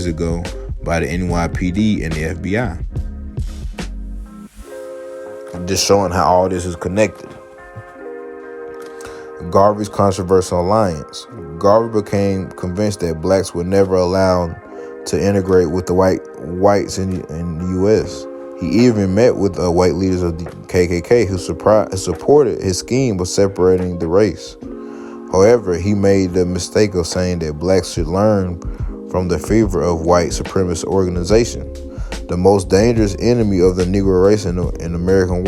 ago by the NYPD and the FBI. Just showing how all this is connected. Garvey's controversial alliance. Garvey became convinced that blacks were never allowed to integrate with the whites in the U.S. He even met with white leaders of the KKK who supported his scheme of separating the race. However, he made the mistake of saying that blacks should learn from the favor of white supremacist organizations. The most dangerous enemy of the Negro race in the American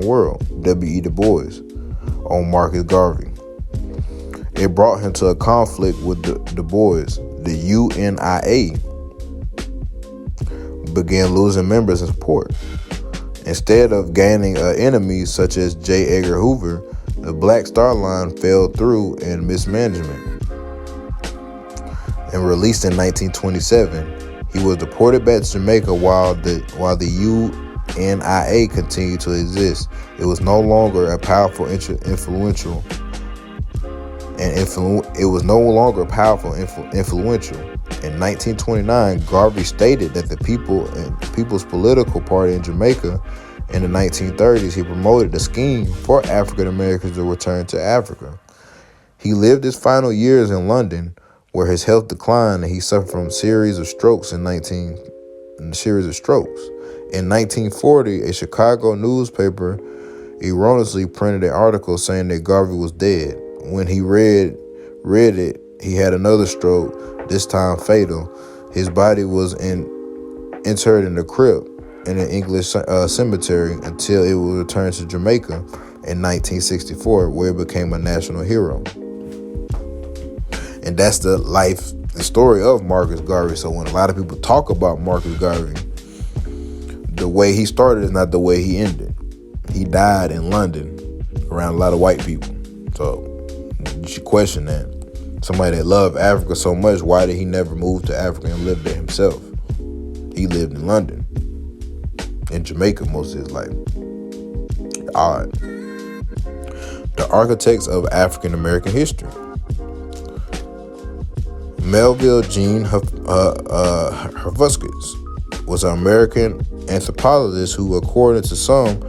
world, W.E. Du Bois, on Marcus Garvey. It brought him to a conflict with Du Bois. The UNIA began losing members and support. Instead of gaining enemies such as J. Edgar Hoover, the Black Star Line fell through in mismanagement. And released in 1927, he was deported back to Jamaica while the UNIA continued to exist. It was no longer a powerful, influential. In 1929, Garvey stated that the People's Political Party in Jamaica in the 1930s, he promoted a scheme for African Americans to return to Africa. He lived his final years in London, where his health declined and he suffered from a series of strokes. In 1940, a Chicago newspaper erroneously printed an article saying that Garvey was dead. When he read it, he had another stroke, this time fatal. His body was interred in the crypt in an English cemetery until it was returned to Jamaica in 1964, where it became a national hero. And that's the story of Marcus Garvey. So when a lot of people talk about Marcus Garvey, the way he started is not the way he ended. He died in London around a lot of white people. So you should question that. Somebody that loved Africa so much, why did he never move to Africa and live there himself? He lived in London, in Jamaica most of his life. Odd. The architects of African American history. Melville Jean Hurwitz was an American anthropologist who, according to some,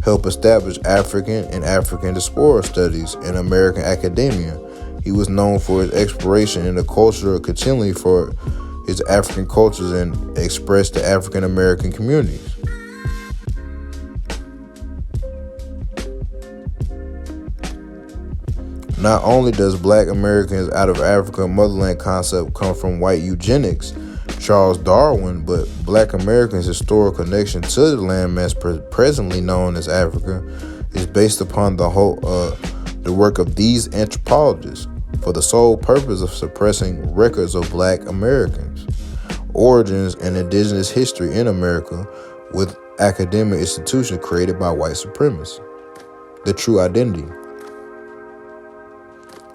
helped establish African and African diaspora studies in American academia. He was known for his exploration in the culture, continually for his African cultures, and expressed to African American communities. Not only does Black Americans out of Africa motherland concept come from white eugenics, Charles Darwin, but Black Americans' historical connection to the landmass presently known as Africa is based upon the work of these anthropologists for the sole purpose of suppressing records of Black Americans, origins, and indigenous history in America with academic institutions created by white supremacists. The true identity.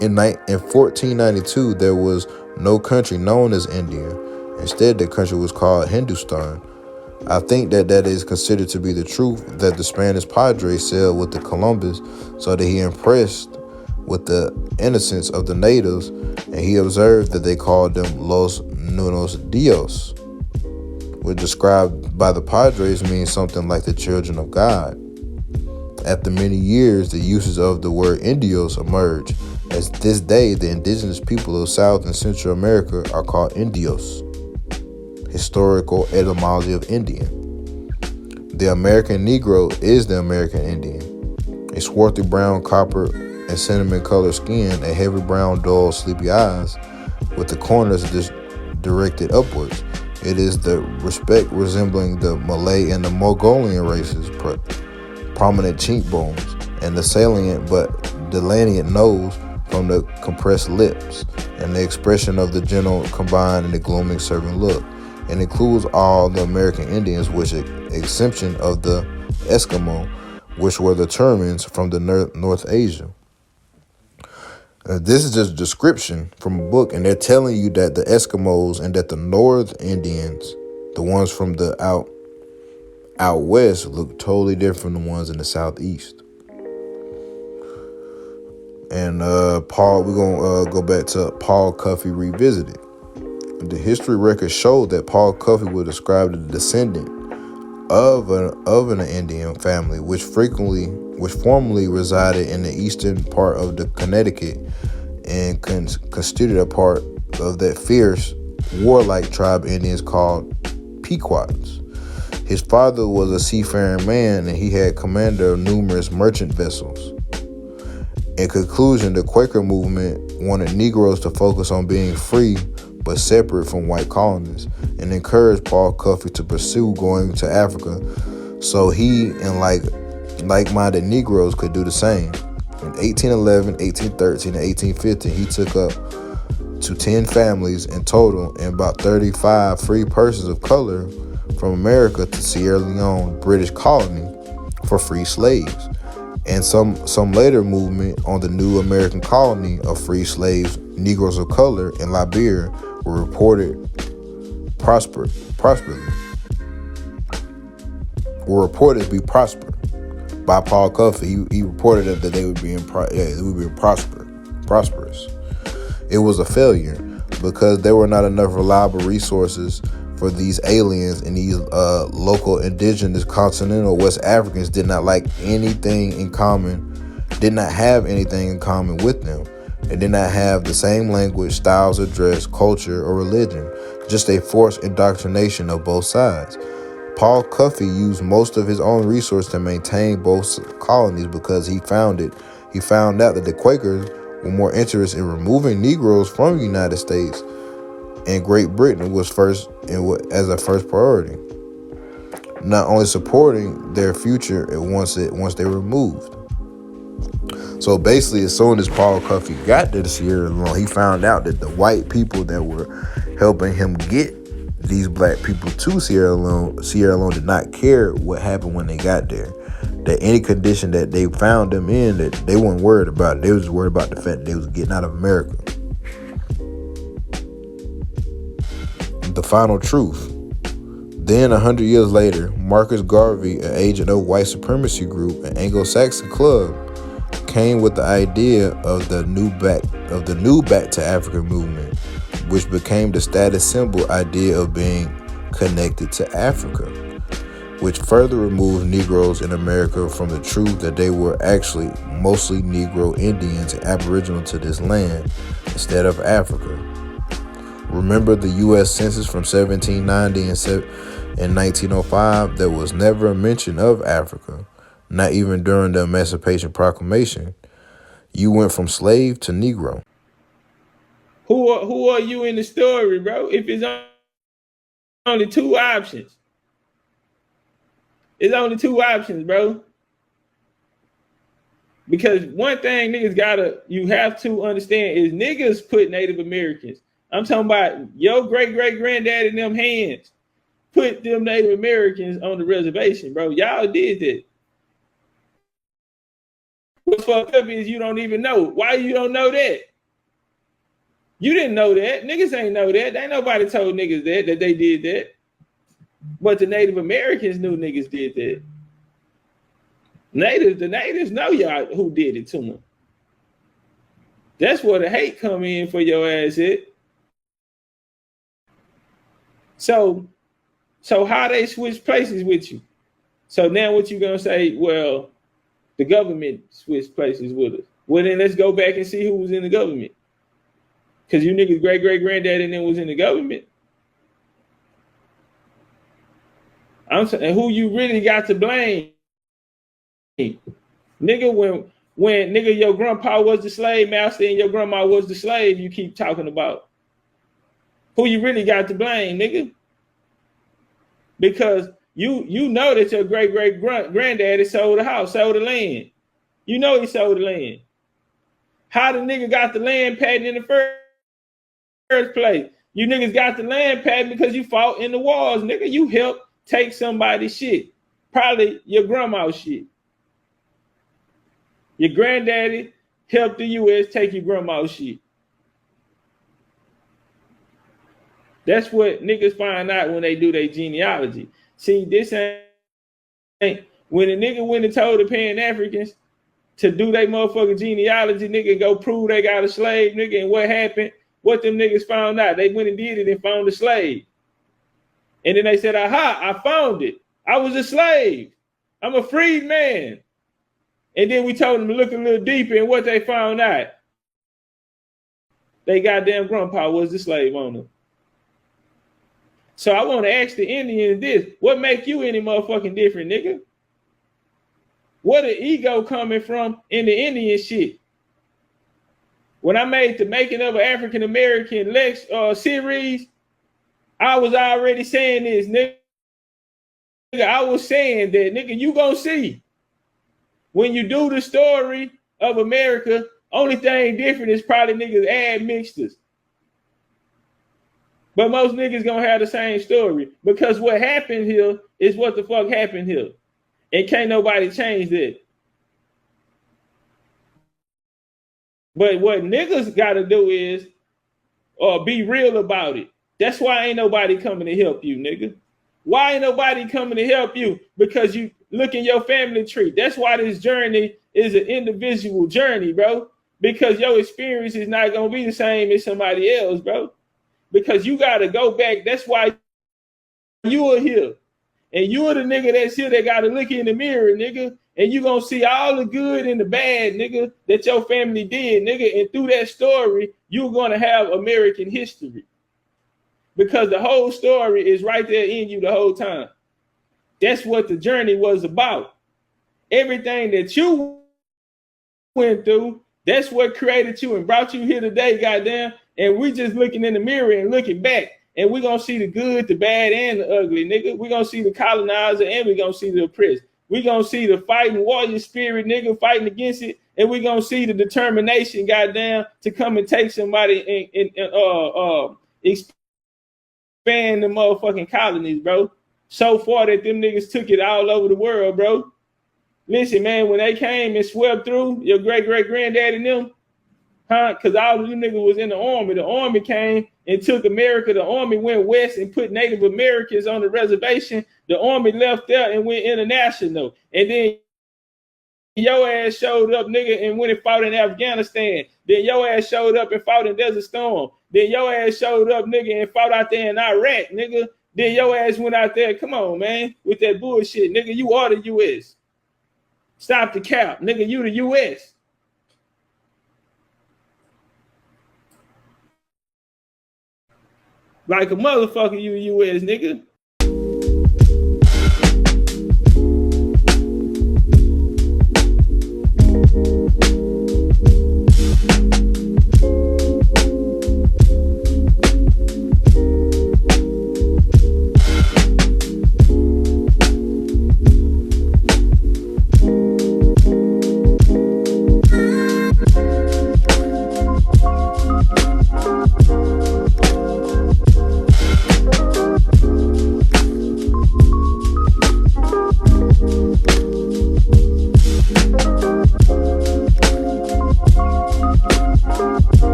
In 1492, there was no country known as India. Instead, the country was called Hindustan. I think that is considered to be the truth that the Spanish padre sailed with the Columbus so that he impressed with the innocence of the natives, and he observed that they called them Los Niños Dios, which described by the padres means something like the children of God. After many years, the usage of the word Indios emerged. As this day, the indigenous people of South and Central America are called Indios. Historical etymology of Indian. The American Negro is the American Indian. A swarthy brown, copper, and cinnamon colored skin, a heavy brown, dull, sleepy eyes, with the corners directed upwards. It is the respect resembling the Malay and the Mongolian races, prominent cheekbones, and the salient but delineate nose from the compressed lips, and the expression of the gentle combined in the glooming servant look. It includes all the American Indians, with exception of the Eskimo, which were the Termins from the North Asia. This is just a description from a book, and they're telling you that the Eskimos and that the North Indians, the ones from the out west, look totally different from the ones in the southeast. And Paul, we're gonna go back to Paul Cuffey Revisited. The history records show that Paul Cuffey was described as a descendant of an Indian family, which formerly resided in the eastern part of the Connecticut and constituted a part of that fierce, warlike tribe Indians called Pequots. His father was a seafaring man, and he had command of numerous merchant vessels. In conclusion, the Quaker movement wanted Negroes to focus on being free but separate from white colonists, and encouraged Paul Cuffey to pursue going to Africa so he and like-minded Negroes could do the same. In 1811, 1813, and 1815, he took up to 10 families in total and about 35 free persons of color from America to Sierra Leone, British colony, for free slaves. And some later movement on the new American colony of free slaves, Negroes of color in Liberia, were reported to be prosperous by Paul Cuffey. He reported that they would be prosperous. It was a failure. because there were not enough reliable resources for these aliens, and these local indigenous continental West Africans did not have anything in common with them. They did not have the same language, styles of dress, culture, or religion, just a forced indoctrination of both sides. Paul Cuffey used most of his own resources to maintain both colonies because he found out that the Quakers were more interested in removing Negroes from the United States, and Great Britain was as a first priority, not only supporting their future once they were removed. So basically, as soon as Paul Cuffey got to Sierra Leone, he found out that the white people that were helping him get these black people to Sierra Leone did not care what happened when they got there. That any condition that they found them in, that they weren't worried about it. They was worried about the fact that they was getting out of America. The final truth. Then, 100 years later, Marcus Garvey, an agent of white supremacy group, an Anglo-Saxon club, came with the idea of the new back to Africa movement, which became the status symbol idea of being connected to Africa, which further removed Negroes in America from the truth that they were actually mostly Negro Indians and Aboriginal to this land instead of Africa. Remember the U.S. Census from 1790 and 1905? There was never a mention of Africa, not even during the Emancipation Proclamation. You went from slave to Negro. Who are you in the story, bro? If it's only two options. It's only two options, bro. Because one thing you have to understand is niggas put Native Americans. I'm talking about your great-great-granddad in them hands put them Native Americans on the reservation, bro. Y'all did that. What's fucked up is you don't even know. Why you don't know that? You didn't know that. Niggas ain't know that. Ain't nobody told niggas that they did that. But the Native Americans knew niggas did that. The natives know y'all who did it to them. That's where the hate come in for your ass at. So how they switch places with you? So now what you gonna say? Well, the government switched places with us. Well, then let's go back and see who was in the government. Because you niggas great-great-granddad and then was in the government. I'm saying, who you really got to blame? Nigga, when nigga your grandpa was the slave master and your grandma was the slave, you keep talking about. Who you really got to blame, nigga? Because you know that your great-great-granddaddy sold the house, sold the land. You know he sold the land. How the nigga got the land patent in the first place? You niggas got the land patent because you fought in the wars, nigga. You helped take somebody's shit. Probably your grandma's shit. Your granddaddy helped the U.S. take your grandma's shit. That's what niggas find out when they do their genealogy. See, this ain't when a nigga went and told the Pan-Africans to do their motherfucking genealogy, nigga, go prove they got a slave, nigga, and what happened? What them niggas found out? They went and did it and found the slave. And then they said, aha, I found it. I was a slave. I'm a freed man. And then we told them to look a little deeper, and what they found out, they goddamn grandpa was the slave owner. So I want to ask the Indians this. What make you any motherfucking different, nigga? Where the ego coming from in the Indian shit? When I made the Making of an African American series, I was already saying this, nigga. I was saying that, nigga, you gonna see. When you do the story of America, only thing different is probably niggas add mixtures. But most niggas gonna have the same story because what happened here is what the fuck happened here. And can't nobody change that. But what niggas gotta do is be real about it. That's why ain't nobody coming to help you, nigga. Why ain't nobody coming to help you? Because you look in your family tree. That's why this journey is an individual journey, bro. Because your experience is not gonna be the same as somebody else, bro. because you got to go back. That's why you are here. And you are the nigga that's here that got to look in the mirror, nigga. And you going to see all the good and the bad, nigga, that your family did, nigga. And through that story, you're going to have American history. Because the whole story is right there in you the whole time. That's what the journey was about. Everything that you went through, that's what created you and brought you here today, goddamn. And we just looking in the mirror and looking back. And we're going to see the good, the bad, and the ugly, nigga. We're going to see the colonizer and we're going to see the oppressed. We're going to see the fighting warrior spirit, nigga, fighting against it. And we're going to see the determination, goddamn, to come and take somebody and expand the motherfucking colonies, bro. So far that them niggas took it all over the world, bro. Listen, man, when they came and swept through, your great-great-granddaddy and them, because all of you niggas was in the army. The army came and took America. The army went west and put Native Americans on the reservation. The army left there and went international. And then your ass showed up, nigga, and went and fought in Afghanistan. Then your ass showed up and fought in Desert Storm. Then your ass showed up, nigga, and fought out there in Iraq, nigga. Then your ass went out there. Come on, man, with that bullshit, nigga. You are the U.S. Stop the cap, nigga. You the U.S. Like a motherfucker, you U.S. nigga.